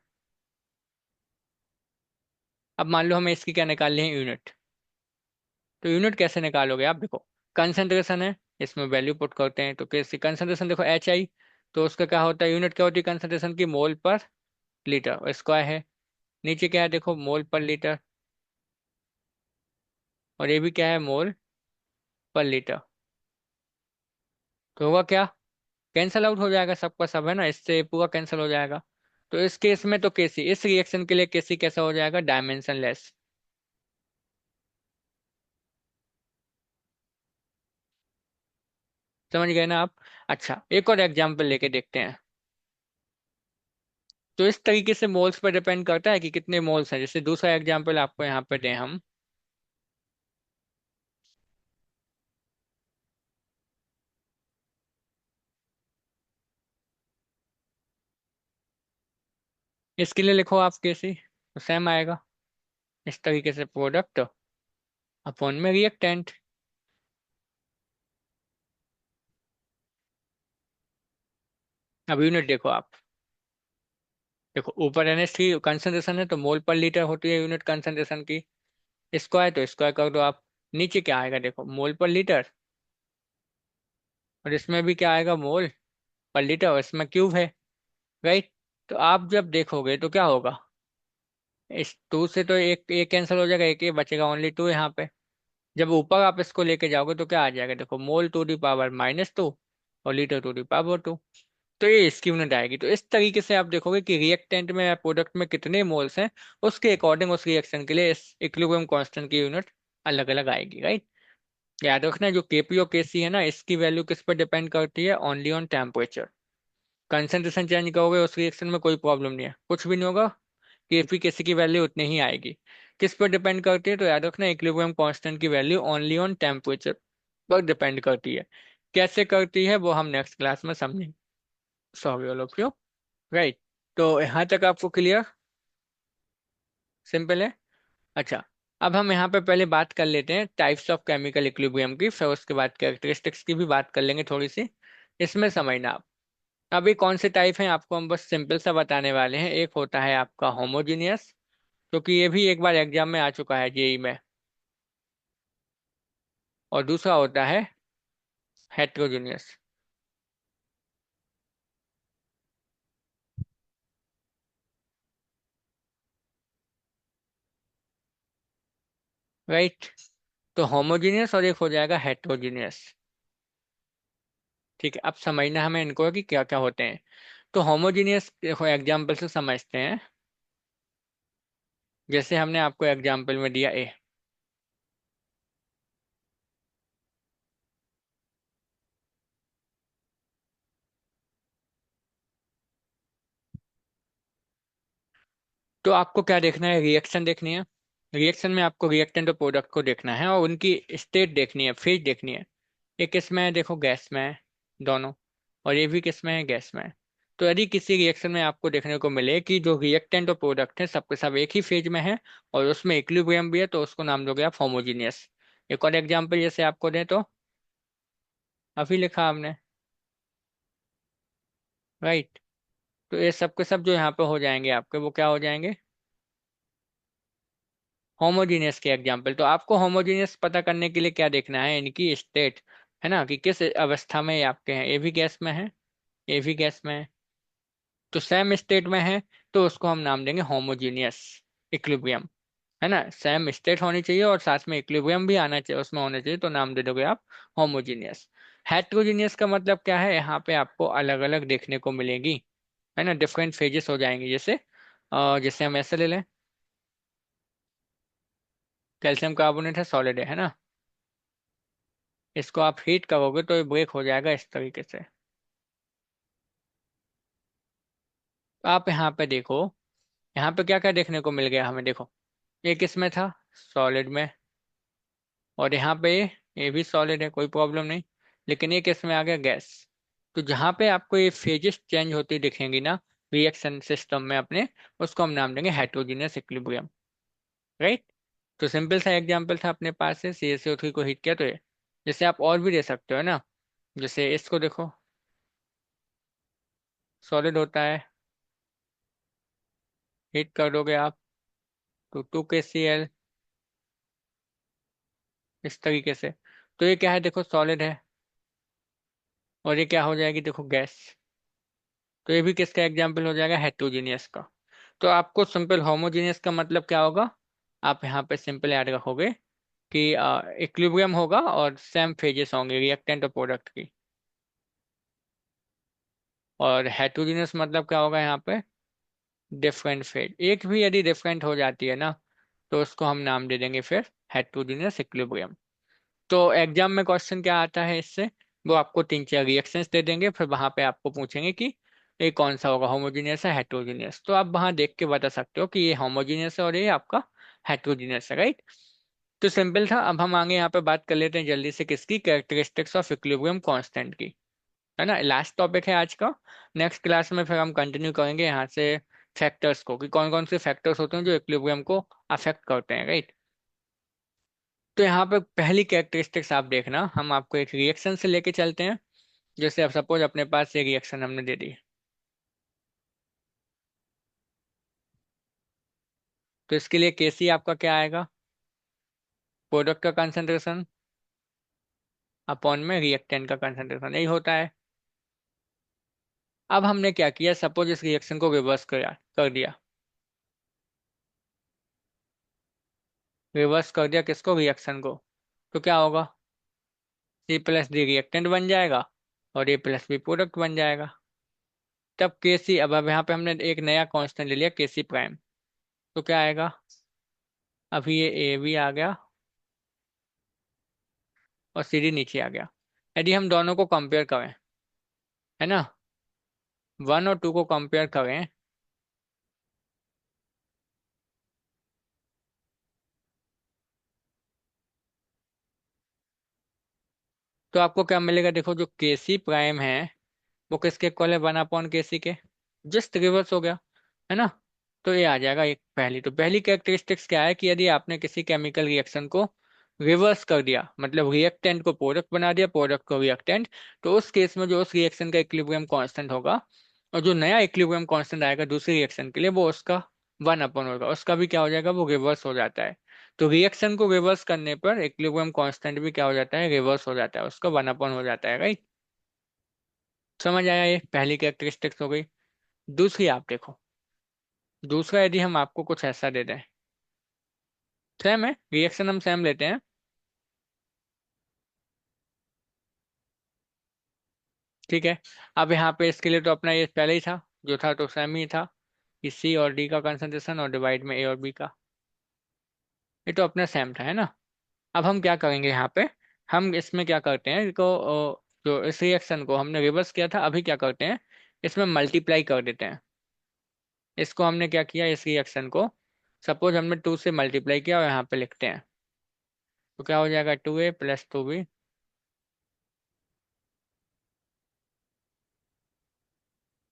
अब मान लो हमें इसकी क्या निकालनी है, यूनिट। तो यूनिट कैसे निकालोगे आप, देखो। कंसंट्रेशन है, इसमें वैल्यू पुट करते हैं, तो कैसी कंसंट्रेशन, देखो एच आई। तो उसका क्या होता है, यूनिट क्या होती है कंसंट्रेशन की, मोल पर लीटर, और स्क्वायर है। नीचे क्या है, देखो, मोल पर लीटर, और ये भी क्या है, मोल पर लीटर। तो होगा क्या, कैंसल आउट हो जाएगा, सबका सब है ना, इससे पूरा कैंसिल हो जाएगा। तो इस केस में तो केसी, इस रिएक्शन के लिए केसी कैसा हो जाएगा, डायमेंशन लेस। समझ गए ना आप? अच्छा, एक और एग्जांपल लेके देखते हैं। तो इस तरीके से मोल्स पर डिपेंड करता है कि कितने मोल्स हैं। जैसे दूसरा एग्जांपल आपको यहाँ पे दें हम। इसके लिए लिखो आप केसी, तो सेम आएगा इस तरीके से, प्रोडक्ट अपॉन में रिएक्टेंट। अब यूनिट देखो आप, देखो ऊपर NH3 की कंसंट्रेशन है तो मोल पर लीटर होती है यूनिट कंसंट्रेशन की। स्क्वायर तो स्क्वायर कर दो आप। नीचे क्या आएगा, देखो, मोल पर लीटर, और इसमें भी क्या आएगा, मोल पर लीटर, और इसमें क्यूब है। राइट। तो आप जब देखोगे तो क्या होगा, इस टू से तो एक एक कैंसिल हो जाएगा, एक ये बचेगा ओनली टू यहाँ पे। जब ऊपर आप इसको लेके जाओगे तो क्या आ जाएगा, देखो, मोल टू दी पावर -2 और लीटर टू दी पावर 2। तो ये इसकी यूनिट आएगी। तो इस तरीके से आप देखोगे कि रिएक्टेंट में या प्रोडक्ट में कितने मोल्स हैं, उसके अकॉर्डिंग उस रिएक्शन के लिए इस इक्विलिब्रियम कांस्टेंट की यूनिट अलग अलग आएगी। राइट। याद रखना, जो केपी और केसी है ना, इसकी वैल्यू किस पर डिपेंड करती है, only on temperature. Concentration change करोगे उस रिएक्शन में कोई प्रॉब्लम नहीं है, कुछ भी नहीं होगा, केपी केसी की वैल्यू उतनी ही आएगी। किस पर डिपेंड करती है, तो याद रखना, इक्विलिब्रियम कांस्टेंट की वैल्यू ओनली ऑन टेम्परेचर पर डिपेंड करती है। कैसे करती है वो हम नेक्स्ट क्लास में समझेंगे। Sorry all of you. Right. तो यहाँ तक आपको क्लियर, सिंपल है। अच्छा, अब हम यहाँ पे पहले बात कर लेते हैं टाइप्स ऑफ केमिकल इक्विलिब्रियम की, फिर उसके बाद कैरेक्टरिस्टिक्स की भी बात कर लेंगे थोड़ी सी। इसमें समझना आप, अभी कौन से टाइप हैं आपको हम बस सिंपल सा बताने वाले हैं। एक होता है आपका होमोजीनियस, क्योंकि ये भी एक बार एग्जाम में आ चुका है, जेई में। और दूसरा होता है हेट्रोजीनियस। राइट। तो होमोजीनियस और एक हो जाएगा हेट्रोजीनियस। ठीक है, अब समझना हमें इनको कि क्या क्या होते हैं। तो होमोजीनियस देखो एग्जाम्पल से समझते हैं। जैसे हमने आपको एग्जाम्पल में दिया ए, तो आपको क्या देखना है, रिएक्शन देखनी है। रिएक्शन में आपको रिएक्टेंट और प्रोडक्ट को देखना है, और उनकी स्टेट देखनी है, फेज देखनी है। ये किस में है, देखो गैस में है दोनों, और ये भी किस में है, गैस में है। तो यदि किसी रिएक्शन में आपको देखने को मिले कि जो रिएक्टेंट और प्रोडक्ट है सबके सब एक ही फेज में है, और उसमें इक्विलिब्रियम भी है, तो उसको नाम दोगे आप होमोजीनियस। एक और एग्जाम्पल जैसे आपको दें तो, अभी लिखा हमने। राइट। तो ये सब के सब जो यहाँ पे हो जाएंगे आपके, वो क्या हो जाएंगे, होमोजीनियस के एग्जाम्पल। तो आपको होमोजीनियस पता करने के लिए क्या देखना है, इनकी स्टेट, है ना, कि किस अवस्था में ये आपके हैं। ए भी गैस में है, ए भी गैस में है, तो सेम स्टेट में है, तो उसको हम नाम देंगे होमोजीनियस इक्विलिब्रियम। है ना, सेम स्टेट होनी चाहिए और साथ में इक्विलिब्रियम भी आना चाहिए, उसमें होना चाहिए, तो नाम दे दोगे आप होमोजीनियस। हेट्रोजीनियस का मतलब क्या है, यहाँ पे आपको अलग अलग देखने को मिलेगी, है ना, डिफरेंट फेजेस हो जाएंगे। जैसे हम ऐसे ले लें, कैल्शियम कार्बोनेट है, सॉलिड है ना, इसको आप हीट करोगे तो ये ब्रेक हो जाएगा इस तरीके से। तो आप यहाँ पे देखो, यहाँ पे क्या क्या देखने को मिल गया हमें, देखो, एक इसमें था सॉलिड में, और यहाँ पे ये भी सॉलिड है, कोई प्रॉब्लम नहीं, लेकिन एक इसमें आ गया गैस। तो जहाँ पे आपको ये फेजेस चेंज होती दिखेंगी ना रिएक्शन सिस्टम में अपने, उसको हम नाम देंगे हेट्रोजीनियस इक्विलिब्रियम, राइट। तो सिंपल सा एग्जांपल था अपने पास से, CaCO3 को हीट किया तो ये, जैसे आप और भी दे सकते हो ना, जैसे इसको देखो, सॉलिड होता है, हीट कर दोगे आप तो 2KCl, इस तरीके से। तो ये क्या है, देखो सॉलिड है, और ये क्या हो जाएगी, देखो गैस। तो ये भी किसका एग्जाम्पल हो जाएगा, हेट्रोजीनियस का। तो आपको सिंपल होमोजीनियस का मतलब क्या होगा, आप यहाँ पे सिंपल ऐड रखोगे कि इक्विलिब्रियम होगा और सेम फेजेस होंगे रिएक्टेंट और प्रोडक्ट की। और हेट्रोजीनियस मतलब क्या होगा यहाँ पे, डिफरेंट फेज, एक भी यदि डिफरेंट हो जाती है ना, तो उसको हम नाम दे देंगे फिर हेट्रोजीनियस इक्विलिब्रियम। तो एग्जाम में क्वेश्चन क्या आता है इससे, वो आपको तीन चार रिएक्शंस दे देंगे, फिर वहां पे आपको पूछेंगे कि ये कौन सा होगा, होमोजीनियस है हेट्रोजीनियस। तो आप वहां देख के बता सकते हो कि ये होमोजीनियस है और ये आपका हेट्रोजीनियस है, राइट। तो सिंपल था। अब हम आगे यहाँ पे बात कर लेते हैं जल्दी से, किसकी, कैरेक्टरिस्टिक्स ऑफ इक्विलिब्रियम कांस्टेंट की, है ना, लास्ट टॉपिक है आज का। नेक्स्ट क्लास में फिर हम कंटिन्यू करेंगे यहाँ से फैक्टर्स को, कि कौन कौन से फैक्टर्स होते हैं जो इक्विलिब्रियम को अफेक्ट करते हैं, राइट। तो यहाँ पे पहली कैरेक्टरिस्टिक्स आप देखना, हम आपको एक रिएक्शन से लेके चलते हैं। जैसे अब सपोज अपने पास ये रिएक्शन हमने दे दी, तो इसके लिए केसी आपका क्या आएगा, प्रोडक्ट का कंसंट्रेशन अपॉन में रिएक्टेंट का कंसंट्रेशन, यही होता है। अब हमने क्या किया, सपोज इस रिएक्शन को रिवर्स कर दिया, रिवर्स कर दिया किसको, रिएक्शन को। तो क्या होगा, C+D रिएक्टेंट बन जाएगा और A+B प्रोडक्ट बन जाएगा। तब केसी, अब यहाँ पे हमने एक नया कांस्टेंट ले लिया केसी प्राइम, तो क्या आएगा, अभी ये ए भी आ गया और CD नीचे आ गया। यदि हम दोनों को कंपेयर करें, है ना, 1 और 2 को कंपेयर करें, तो आपको क्या मिलेगा, देखो जो केसी प्राइम है वो किसके इक्वल है, 1/KC के, जस्ट रिवर्स हो गया, है ना। तो ये आ जाएगा एक पहली। तो पहली कैरेक्टरिस्टिक्स क्या है कि यदि आपने किसी केमिकल रिएक्शन को रिवर्स कर दिया, मतलब रिएक्टेंट को प्रोडक्ट बना दिया, प्रोडक्ट को रिएक्टेंट, तो उस केस में जो उस रिएक्शन का इक्विलिब्रियम कांस्टेंट होगा, और जो नया इक्विलिब्रियम कांस्टेंट आएगा दूसरी रिएक्शन के लिए, वो उसका 1 होगा, उसका भी क्या हो जाएगा, वो रिवर्स हो जाता है। तो रिएक्शन को रिवर्स करने पर इक्विलिब्रियम कांस्टेंट भी क्या हो जाता है, रिवर्स हो जाता है, उसका 1 हो जाता है, राइट। समझ आया, ये पहली कैरेक्टरिस्टिक्स हो गई। दूसरी आप देखो, दूसरा यदि हम आपको कुछ ऐसा दे दें, सेम है रिएक्शन, हम सेम लेते हैं, ठीक है। अब यहाँ पे इसके लिए तो अपना ये पहले ही था, जो था तो सेम ही था, कि C और D का कंसंट्रेशन और डिवाइड में A और B का, ये तो अपना सेम था, है ना। अब हम क्या करेंगे यहाँ पे, हम इसमें क्या करते हैं, जो इस रिएक्शन को हमने रिवर्स किया था, अभी क्या करते हैं, इसमें मल्टीप्लाई कर देते हैं। इसको हमने क्या किया, इस रिएक्शन को सपोज हमने 2 से मल्टीप्लाई किया और यहाँ पे लिखते हैं, तो क्या हो जाएगा, 2A + 2B,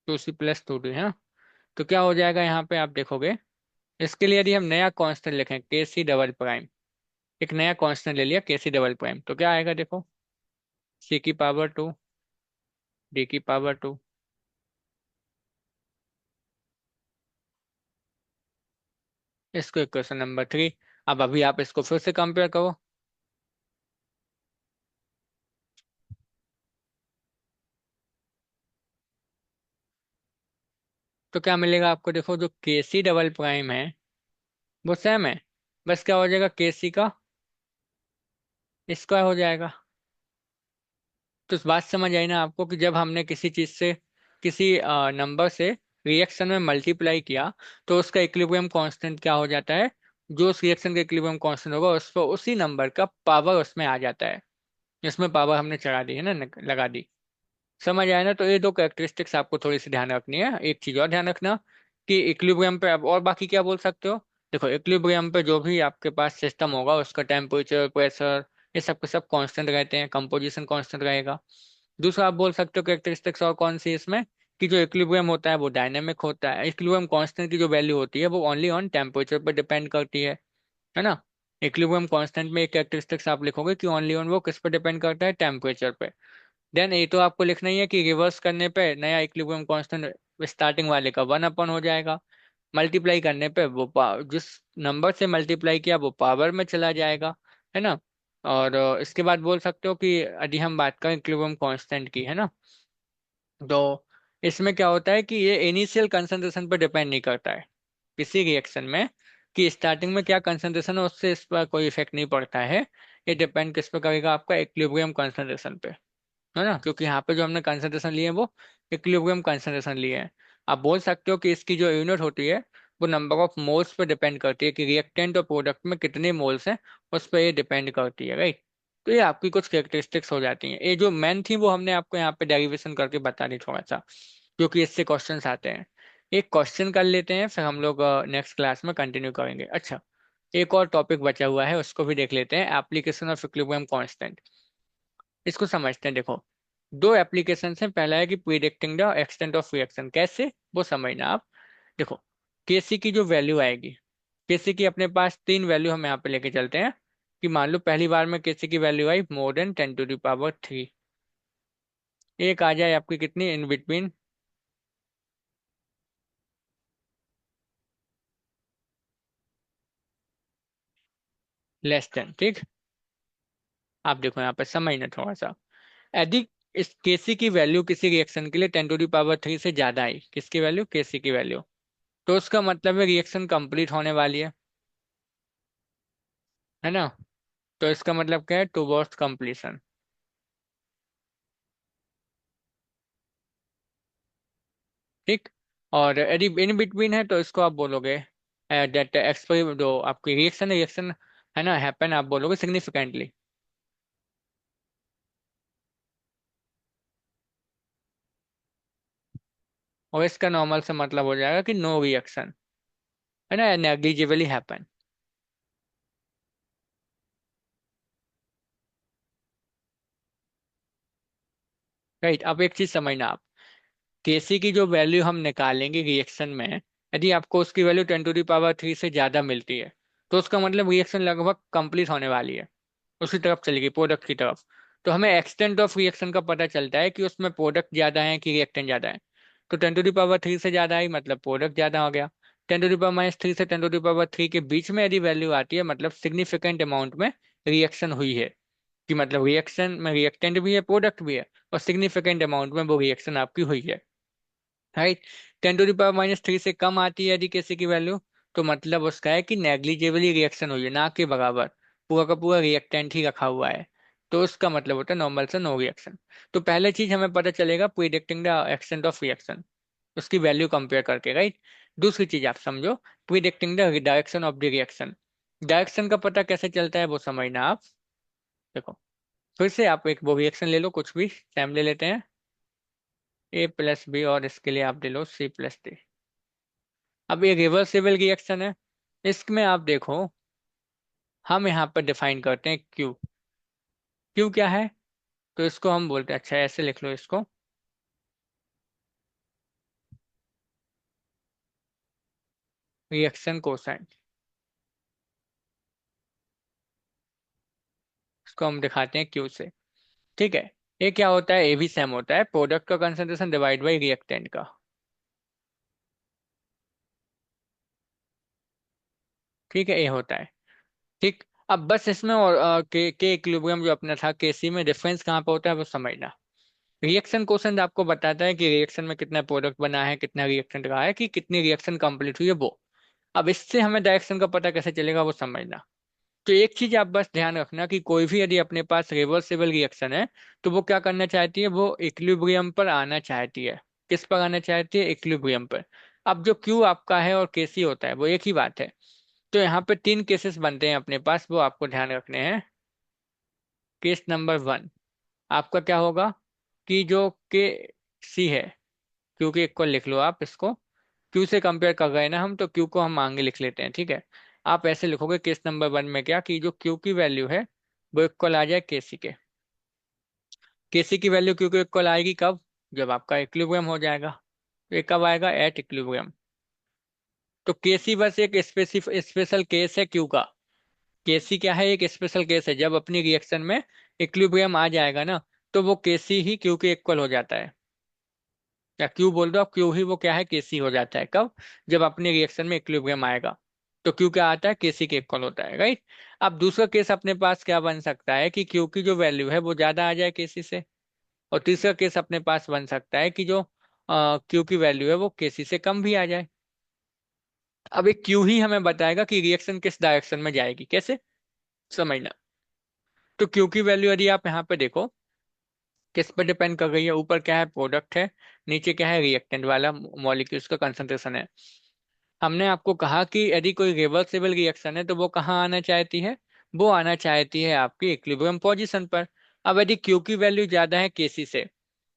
2C + 2D है। तो क्या हो जाएगा यहाँ पे आप देखोगे, इसके लिए यदि हम नया कांस्टेंट लिखें KC डबल प्राइम, एक नया कांस्टेंट ले लिया KC डबल प्राइम, तो क्या आएगा देखो, C की पावर 2, D की पावर 2, इसको इक्वेशन नंबर 3। अब अभी आप इसको फिर से कंपेयर करो। तो क्या मिलेगा आपको, देखो जो के सी डबल प्राइम है वो सेम है। बस क्या हो जाएगा, के सी का स्क्वायर हो जाएगा। तो इस बात समझ आई ना आपको कि जब हमने किसी चीज से, किसी नंबर से रिएक्शन में मल्टीप्लाई किया, तो उसका इक्विलिब्रियम कांस्टेंट क्या हो जाता है, जो उस रिएक्शन का इक्विलिब्रियम कांस्टेंट होगा उस पर उसी नंबर का पावर उसमें आ जाता है। इसमें पावर हमने चढ़ा दी है ना, लगा दी। समझ आया ना। तो ये दो कैरेक्टरिस्टिक्स आपको थोड़ी सी ध्यान रखनी है। एक चीज और ध्यान रखना कि इक्विलिब्रियम पे आप और बाकी क्या बोल सकते हो। देखो इक्विलिब्रियम पे जो भी आपके पास सिस्टम होगा उसका टेम्परेचर, प्रेशर, ये सब के सब कांस्टेंट रहते हैं, कंपोजिशन कांस्टेंट रहेगा। दूसरा आप बोल सकते हो कैरेक्टरिस्टिक्स और कौन सी इसमें, कि जो इक्विलिब्रियम होता है वो डायनेमिक होता है। इक्विलिब्रियम कांस्टेंट की जो वैल्यू होती है वो ओनली ऑन टेम्परेचर पर डिपेंड करती है ना। इक्विलिब्रियम कांस्टेंट में एक कैरेक्टरिस्टिक्स आप लिखोगे कि ओनली ऑन वो किस पर डिपेंड करता है, टेम्परेचर पे। देन ये तो आपको लिखना ही है कि रिवर्स करने पे नया इक्विलिब्रियम कांस्टेंट स्टार्टिंग वाले का 1 अपन हो जाएगा। मल्टीप्लाई करने पे वो जिस नंबर से मल्टीप्लाई किया वो पावर में चला जाएगा, है ना। और इसके बाद बोल सकते हो कि यदि हम बात करें इक्विलिब्रियम कांस्टेंट की, है ना, तो इसमें क्या होता है कि ये इनिशियल कंसंट्रेशन पर डिपेंड नहीं करता है किसी रिएक्शन में, कि स्टार्टिंग में क्या कंसंट्रेशन है उससे इस पर कोई इफेक्ट नहीं पड़ता है। ये डिपेंड किस पे करेगा, आपका इक्विलिब्रियम कंसंट्रेशन पे, है ना। क्योंकि यहाँ पे जो हमने कंसंट्रेशन लिए है वो इक्विलिब्रियम कंसंट्रेशन लिए हैं। आप बोल सकते हो कि इसकी जो यूनिट होती है वो नंबर ऑफ मोल्स पे डिपेंड करती है, कि रिएक्टेंट और प्रोडक्ट में कितने मोल्स हैं उस पर ये डिपेंड करती है, राइट। तो ये आपकी कुछ कैरेक्टरिस्टिक्स हो जाती हैं। ये जो मेन थी वो हमने आपको यहाँ पे डेरिवेशन करके बता दी थोड़ा सा, क्योंकि इससे क्वेश्चंस आते हैं। एक क्वेश्चन कर लेते हैं, फिर हम लोग नेक्स्ट क्लास में कंटिन्यू करेंगे। अच्छा, एक और टॉपिक बचा हुआ है, उसको भी देख लेते हैं, एप्लीकेशन ऑफ इक्विलिब्रियम कांस्टेंट। इसको समझते हैं। देखो दो एप्लीकेशन है, पहला है कि predicting the extent of reaction. कैसे, वो समझना आप। देखो केसी की जो वैल्यू आएगी, केसी की अपने पास तीन वैल्यू हम यहाँ पे लेके चलते हैं। कि मान लो पहली बार में केसी की वैल्यू आई मोर देन 10⁻³ एक आ जाए आपकी कितनी इन बिटवीन लेस देन, ठीक। आप देखो यहाँ पे समझना थोड़ा सा। यदि इस केसी की वैल्यू किसी रिएक्शन के लिए 10⁻³ से ज्यादा आई, किसकी वैल्यू, केसी की वैल्यू, तो उसका मतलब है रिएक्शन कंप्लीट होने वाली है ना। तो इसका मतलब क्या है, टुवर्ड्स कंप्लीशन, ठीक। और यदि इन बिटवीन है तो इसको आप बोलोगे दैट एक्सपेरि जो आपकी रिएक्शन है ना, हैपन, आप बोलोगे सिग्निफिकेंटली। और इसका नॉर्मल से मतलब हो जाएगा कि नो रिएक्शन, है ना, नेग्लिजिबली हैपन। राइट। अब एक चीज समझना आप, केसी की जो वैल्यू हम निकालेंगे रिएक्शन में, यदि आपको उसकी वैल्यू 10⁻³ से ज्यादा मिलती है, तो उसका मतलब रिएक्शन लगभग कंप्लीट होने वाली है, उसी तरफ चलेगी, प्रोडक्ट की तरफ। तो हमें एक्सटेंट ऑफ रिएक्शन का पता चलता है कि उसमें प्रोडक्ट ज्यादा है कि रिएक्टेंट ज्यादा है। तो 10⁻³ से ज्यादा आई मतलब प्रोडक्ट ज्यादा हो गया। 10⁻³ से 10⁻³ के बीच में यदि वैल्यू आती है मतलब सिग्निफिकेंट अमाउंट में रिएक्शन हुई है, कि मतलब रिएक्शन में रिएक्टेंट भी है प्रोडक्ट भी है, और सिग्निफिकेंट अमाउंट में वो रिएक्शन आपकी हुई है, राइट। 10⁻³ से कम आती है यदि किसी की वैल्यू, तो मतलब उसका है कि नेग्लिजिबली रिएक्शन हुई है, ना के बराबर, पूरा का पूरा रिएक्टेंट ही रखा हुआ है। तो उसका मतलब होता है नॉर्मल से नो रिएक्शन। तो पहले चीज हमें पता चलेगा predicting the extent of reaction, उसकी वैल्यू कंपेयर करके, राइट। दूसरी चीज आप समझो, predicting the direction of the reaction. Direction का पता कैसे चलता है वो समझना आप। देखो फिर से आप एक वो रिएक्शन ले लो, कुछ भी टाइम ले लेते हैं, A+B, और इसके लिए आप ले लो C+D। अब ये रिवर्सिबल रिएक्शन है। इसमें आप देखो, हम यहाँ पर डिफाइन करते हैं क्यू। क्यू क्या है, तो इसको हम बोलते हैं, अच्छा ऐसे लिख लो इसको, रिएक्शन कोसाइन। इसको हम दिखाते हैं क्यू से, ठीक है। ये क्या होता है, ए भी सेम होता है, प्रोडक्ट का कंसंट्रेशन डिवाइड बाई रिएक्टेंट का। ठीक है, ए होता है। ठीक। अब बस इसमें और के इक्विलिब्रियम जो अपना था केसी में, डिफरेंस कहाँ पे होता है वो समझना। रिएक्शन क्वोशंट आपको बताता है कि रिएक्शन में कितना प्रोडक्ट बना है, कितना रिएक्शन रहा है, कि कितनी रिएक्शन कंप्लीट हुई है वो। अब इससे हमें डायरेक्शन का पता कैसे चलेगा वो समझना। तो एक चीज आप बस ध्यान रखना कि कोई भी यदि अपने पास रिवर्सिबल रिएक्शन है तो वो क्या करना चाहती है, वो इक्विलिब्रियम पर आना चाहती है। किस पर आना चाहती है? इक्विलिब्रियम पर। अब जो क्यू आपका है और केसी होता है वो एक ही बात है। तो यहाँ पे तीन केसेस बनते हैं अपने पास, वो आपको ध्यान रखने हैं। केस नंबर वन आपका क्या होगा कि जो के सी है, क्यू के इक्वल लिख लो आप इसको। क्यू से कंपेयर कर रहे हैं ना हम, तो क्यू को हम आगे लिख लेते हैं, ठीक है। आप ऐसे लिखोगे केस नंबर वन में क्या, कि जो क्यू की वैल्यू है वो इक्वल आ जाए केसी के। केसी की वैल्यू क्यू के इक्वल आएगी कब? जब आपका इक्विलिब्रियम हो जाएगा। ये कब आएगा? At equilibrium. तो केसी बस एक स्पेशल केस है क्यू का। केसी क्या है? एक स्पेशल केस है, जब अपनी रिएक्शन में इक्विलिब्रियम आ जाएगा ना, तो वो केसी ही क्यू के इक्वल हो जाता है। या क्यू बोल दो आप, क्यू ही वो क्या है, केसी हो जाता है। कब? जब अपने रिएक्शन में इक्विलिब्रियम आएगा। तो क्यू क्या आता है? केसी के इक्वल होता है, राइट। अब दूसरा केस अपने पास क्या बन सकता है कि क्यू की जो वैल्यू है वो ज्यादा आ जाए केसी से। और तीसरा केस अपने पास बन सकता है कि जो क्यू की वैल्यू है वो केसी से कम भी आ जाए। अब एक क्यू ही हमें बताएगा कि रिएक्शन किस डायरेक्शन में जाएगी, कैसे समझना। तो क्यू की वैल्यू यदि आप यहाँ पे देखो, किस पर डिपेंड कर रही है? ऊपर क्या है? प्रोडक्ट है। नीचे क्या है? रिएक्टेंट वाला मॉलिक्यूल्स का कंसंट्रेशन है। हमने आपको कहा कि यदि कोई रिवर्सिबल रिएक्शन है तो वो कहाँ आना चाहती है? वो आना चाहती है आपकी इक्विलिब्रियम पोजीशन पर। अब यदि क्यू की वैल्यू ज्यादा है केसी से,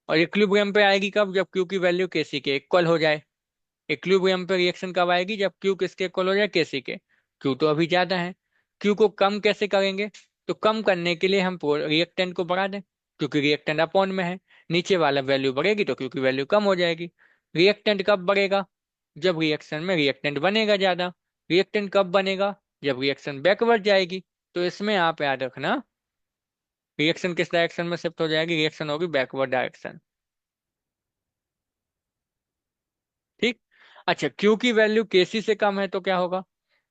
और इक्विलिब्रियम पे आएगी कब? जब क्यू की वैल्यू केसी के इक्वल हो जाए। इक्विलिब्रियम पे रिएक्शन कब आएगी? जब क्यू किसके इक्वल हो जाए? केसी के। क्यू तो अभी ज्यादा है। क्यू को कम कैसे करेंगे? तो कम करने के लिए हम रिएक्टेंट को बढ़ा दें, क्योंकि रिएक्टेंट अपॉन में है। नीचे वाला वैल्यू बढ़ेगी तो क्यू की वैल्यू कम हो जाएगी। रिएक्टेंट कब बढ़ेगा? जब रिएक्शन में रिएक्टेंट बनेगा ज्यादा। रिएक्टेंट कब बनेगा? जब रिएक्शन बैकवर्ड जाएगी। तो इसमें आप याद रखना, रिएक्शन किस डायरेक्शन में शिफ्ट हो जाएगी? रिएक्शन होगी बैकवर्ड डायरेक्शन। ठीक। अच्छा, क्यू की वैल्यू केसी से कम है तो क्या होगा?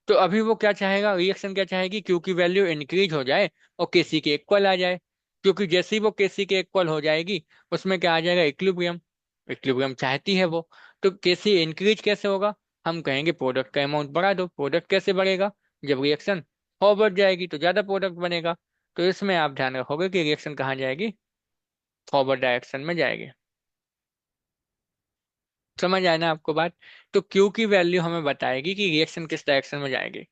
तो अभी वो क्या चाहेगा, रिएक्शन क्या चाहेगी? क्यू की वैल्यू इंक्रीज हो जाए और केसी के इक्वल आ जाए। क्योंकि जैसे ही वो केसी के इक्वल हो जाएगी, उसमें क्या आ जाएगा? इक्विलिब्रियम। इक्विलिब्रियम चाहती है वो। तो केसी इंक्रीज कैसे होगा? हम कहेंगे प्रोडक्ट का अमाउंट बढ़ा दो। प्रोडक्ट कैसे बढ़ेगा? जब रिएक्शन फॉरवर्ड जाएगी तो ज्यादा प्रोडक्ट बनेगा। तो इसमें आप ध्यान रखोगे कि रिएक्शन कहाँ जाएगी? फॉरवर्ड डायरेक्शन में जाएगी। समझ आए ना आपको बात? तो क्यू की वैल्यू हमें बताएगी कि रिएक्शन किस डायरेक्शन में जाएगी।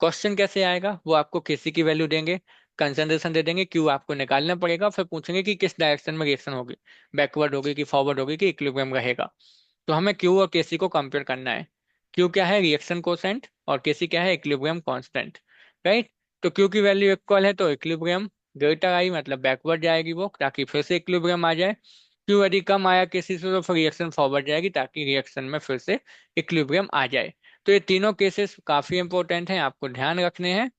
क्वेश्चन कैसे आएगा? वो आपको केसी की वैल्यू देंगे, कंसंट्रेशन दे देंगे, क्यू आपको निकालना पड़ेगा, फिर पूछेंगे कि किस डायरेक्शन में रिएक्शन होगी, बैकवर्ड होगी कि फॉरवर्ड होगी कि इक्विलिब्रियम रहेगा। तो हमें क्यू और केसी को कंपेयर करना है। क्यू क्या है? Reaction quotient. और केसी क्या है? Equilibrium constant, right. तो क्यू की वैल्यू इक्वल है तो इक्विलिब्रियम ग्रेटर आई, मतलब बैकवर्ड जाएगी वो, ताकि फिर से इक्विलिब्रियम आ जाए। क्यू यदि कम आया किसी से तो फिर रिएक्शन फॉरवर्ड जाएगी, ताकि रिएक्शन में फिर से इक्विलिब्रियम आ जाए। तो ये तीनों केसेस काफी इंपॉर्टेंट हैं, आपको ध्यान रखने हैं,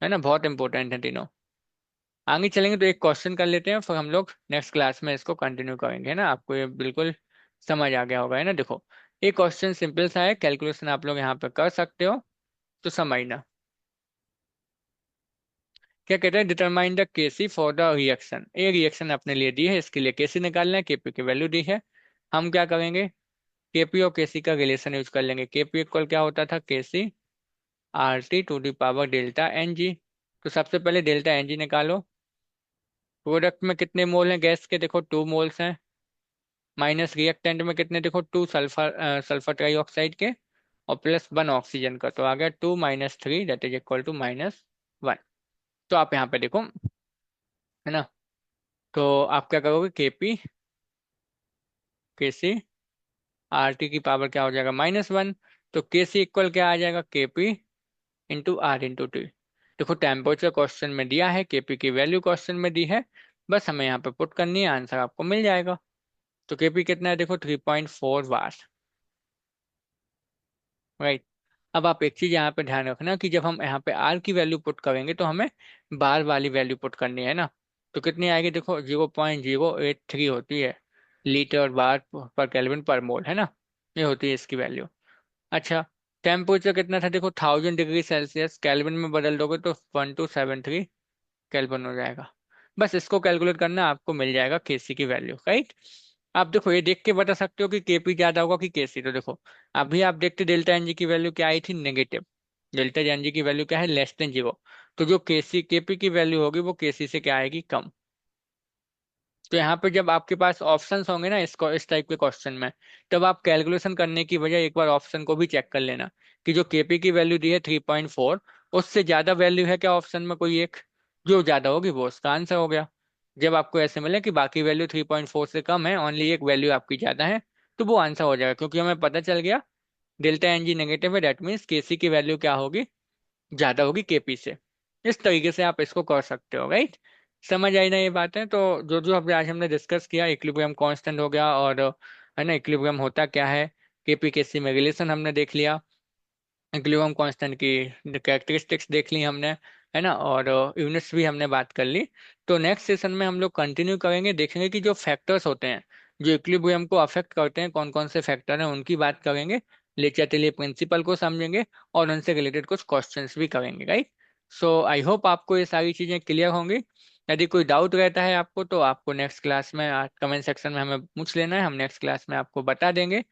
है ना, बहुत इंपॉर्टेंट है तीनों। आगे चलेंगे तो एक क्वेश्चन कर लेते हैं, फिर हम लोग नेक्स्ट क्लास में इसको कंटिन्यू करेंगे, है ना। आपको ये बिल्कुल समझ आ गया होगा, है ना। देखो, ये क्वेश्चन सिंपल सा है, कैलकुलेशन आप लोग यहाँ पे कर सकते हो। तो समझना, क्या कहते हैं, determine the KC for the reaction. ये रिएक्शन अपने लिए दी है, इसके लिए केसी निकालना है, केपी की वैल्यू दी है। हम क्या करेंगे, केपी और केसी का रिलेशन यूज कर लेंगे। केपी इक्वल क्या होता था? K C R T to the power delta N G. तो सबसे पहले डेल्टा एन जी निकालो। प्रोडक्ट में कितने मोल हैं गैस के? देखो 2 मोल्स हैं। माइनस रिएक्टेंट में कितने? देखो 2 सल्फर सल्फर ट्राइऑक्साइड के, और +1 ऑक्सीजन का। तो आ गया 2 - 3 दैट इज इक्वल टू -1। तो आप यहाँ पे देखो, है ना। तो आप क्या करोगे, केपी केसी आर टी की पावर क्या हो जाएगा? -1। तो केसी इक्वल क्या आ जाएगा? KP into R into T. देखो, टेम्परेचर क्वेश्चन में दिया है, केपी की वैल्यू क्वेश्चन में दी है, बस हमें यहाँ पे पुट करनी है, आंसर आपको मिल जाएगा। तो केपी कितना है? देखो 3.4 वाट, राइट। अब आप एक चीज यहाँ पे ध्यान रखना कि जब हम यहाँ पे आर की वैल्यू पुट करेंगे तो हमें बार वाली वैल्यू पुट करनी है ना। तो कितनी आएगी? देखो 0.083 होती है लीटर बार पर केल्विन पर मोल, है ना। ये होती है इसकी वैल्यू। अच्छा, टेम्परेचर कितना था देखो, 1000 डिग्री सेल्सियस, केल्विन में बदल दोगे तो 1273 केल्विन हो जाएगा। बस इसको कैलकुलेट करना, आपको मिल जाएगा केसी की वैल्यू, राइट। आप देखो ये देख के बता सकते हो कि केपी ज्यादा होगा कि केसी। तो देखो अभी आप देखते डेल्टा एनजी की वैल्यू क्या आई थी, नेगेटिव। डेल्टा एनजी की वैल्यू क्या है, लेस देन 0। तो जो केसी केपी की वैल्यू होगी वो केसी से क्या आएगी, कम। तो यहाँ पे जब आपके पास ऑप्शंस होंगे ना इस टाइप के क्वेश्चन में, तब आप कैलकुलेशन करने की बजाय एक बार ऑप्शन को भी चेक कर लेना कि जो केपी की वैल्यू दी है 3.4, उससे ज्यादा वैल्यू है क्या ऑप्शन में कोई एक। जो ज्यादा होगी वो उसका आंसर हो गया। जब आपको ऐसे मिले कि बाकी वैल्यू 3.4 से कम है, ओनली एक वैल्यू आपकी ज्यादा है, तो वो आंसर हो जाएगा, क्योंकि हमें पता चल गया डेल्टा एन जी नेगेटिव है, दैट मीन्स केसी की वैल्यू क्या होगी, ज्यादा होगी केपी से। इस तरीके से आप इसको कर सकते हो, राइट। समझ आई ना ये बातें। तो जो जो अभी आज हमने डिस्कस किया, इक्विलिब्रियम कांस्टेंट हो गया, और है ना इक्विलिब्रियम होता क्या है, केपी केसी में रिलेशन हमने देख लिया, इक्विलिब्रियम कांस्टेंट की कैरेक्टरिस्टिक्स देख ली हमने, है ना, और यूनिट्स भी हमने बात कर ली। तो नेक्स्ट सेशन में हम लोग कंटिन्यू करेंगे, देखेंगे कि जो फैक्टर्स होते हैं जो इक्विलिब्रियम को अफेक्ट करते हैं, कौन कौन से फैक्टर हैं उनकी बात करेंगे, लेचैटेली प्रिंसिपल को समझेंगे, और उनसे रिलेटेड कुछ क्वेश्चंस भी करेंगे, राइट। सो आई होप आपको ये सारी चीजें क्लियर होंगी। यदि कोई डाउट रहता है आपको, तो आपको नेक्स्ट क्लास में कमेंट सेक्शन में हमें पूछ लेना है, हम नेक्स्ट क्लास में आपको बता देंगे।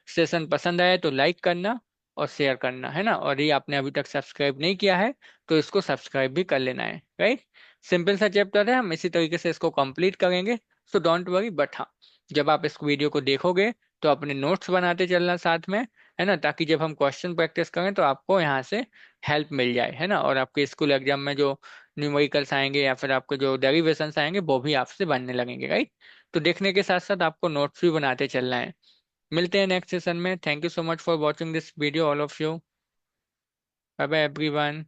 सेशन पसंद आए तो लाइक करना और शेयर करना, है ना, और ये आपने अभी तक सब्सक्राइब नहीं किया है तो इसको सब्सक्राइब भी कर लेना है, राइट। सिंपल सा चैप्टर है, हम इसी तरीके से इसको कंप्लीट करेंगे। सो डोंट वरी, बट हाँ, जब आप इस वीडियो को देखोगे तो अपने नोट्स बनाते चलना साथ में, है ना, ताकि जब हम क्वेश्चन प्रैक्टिस करें तो आपको यहाँ से हेल्प मिल जाए, है ना, और आपके स्कूल एग्जाम में जो न्यूमेरिकल्स आएंगे या फिर आपके जो डेरिवेशंस आएंगे वो भी आपसे बनने लगेंगे, राइट। तो देखने के साथ साथ आपको नोट्स भी बनाते चलना है। मिलते हैं नेक्स्ट सेशन में। Thank you so much for watching this video all of you. Bye bye everyone.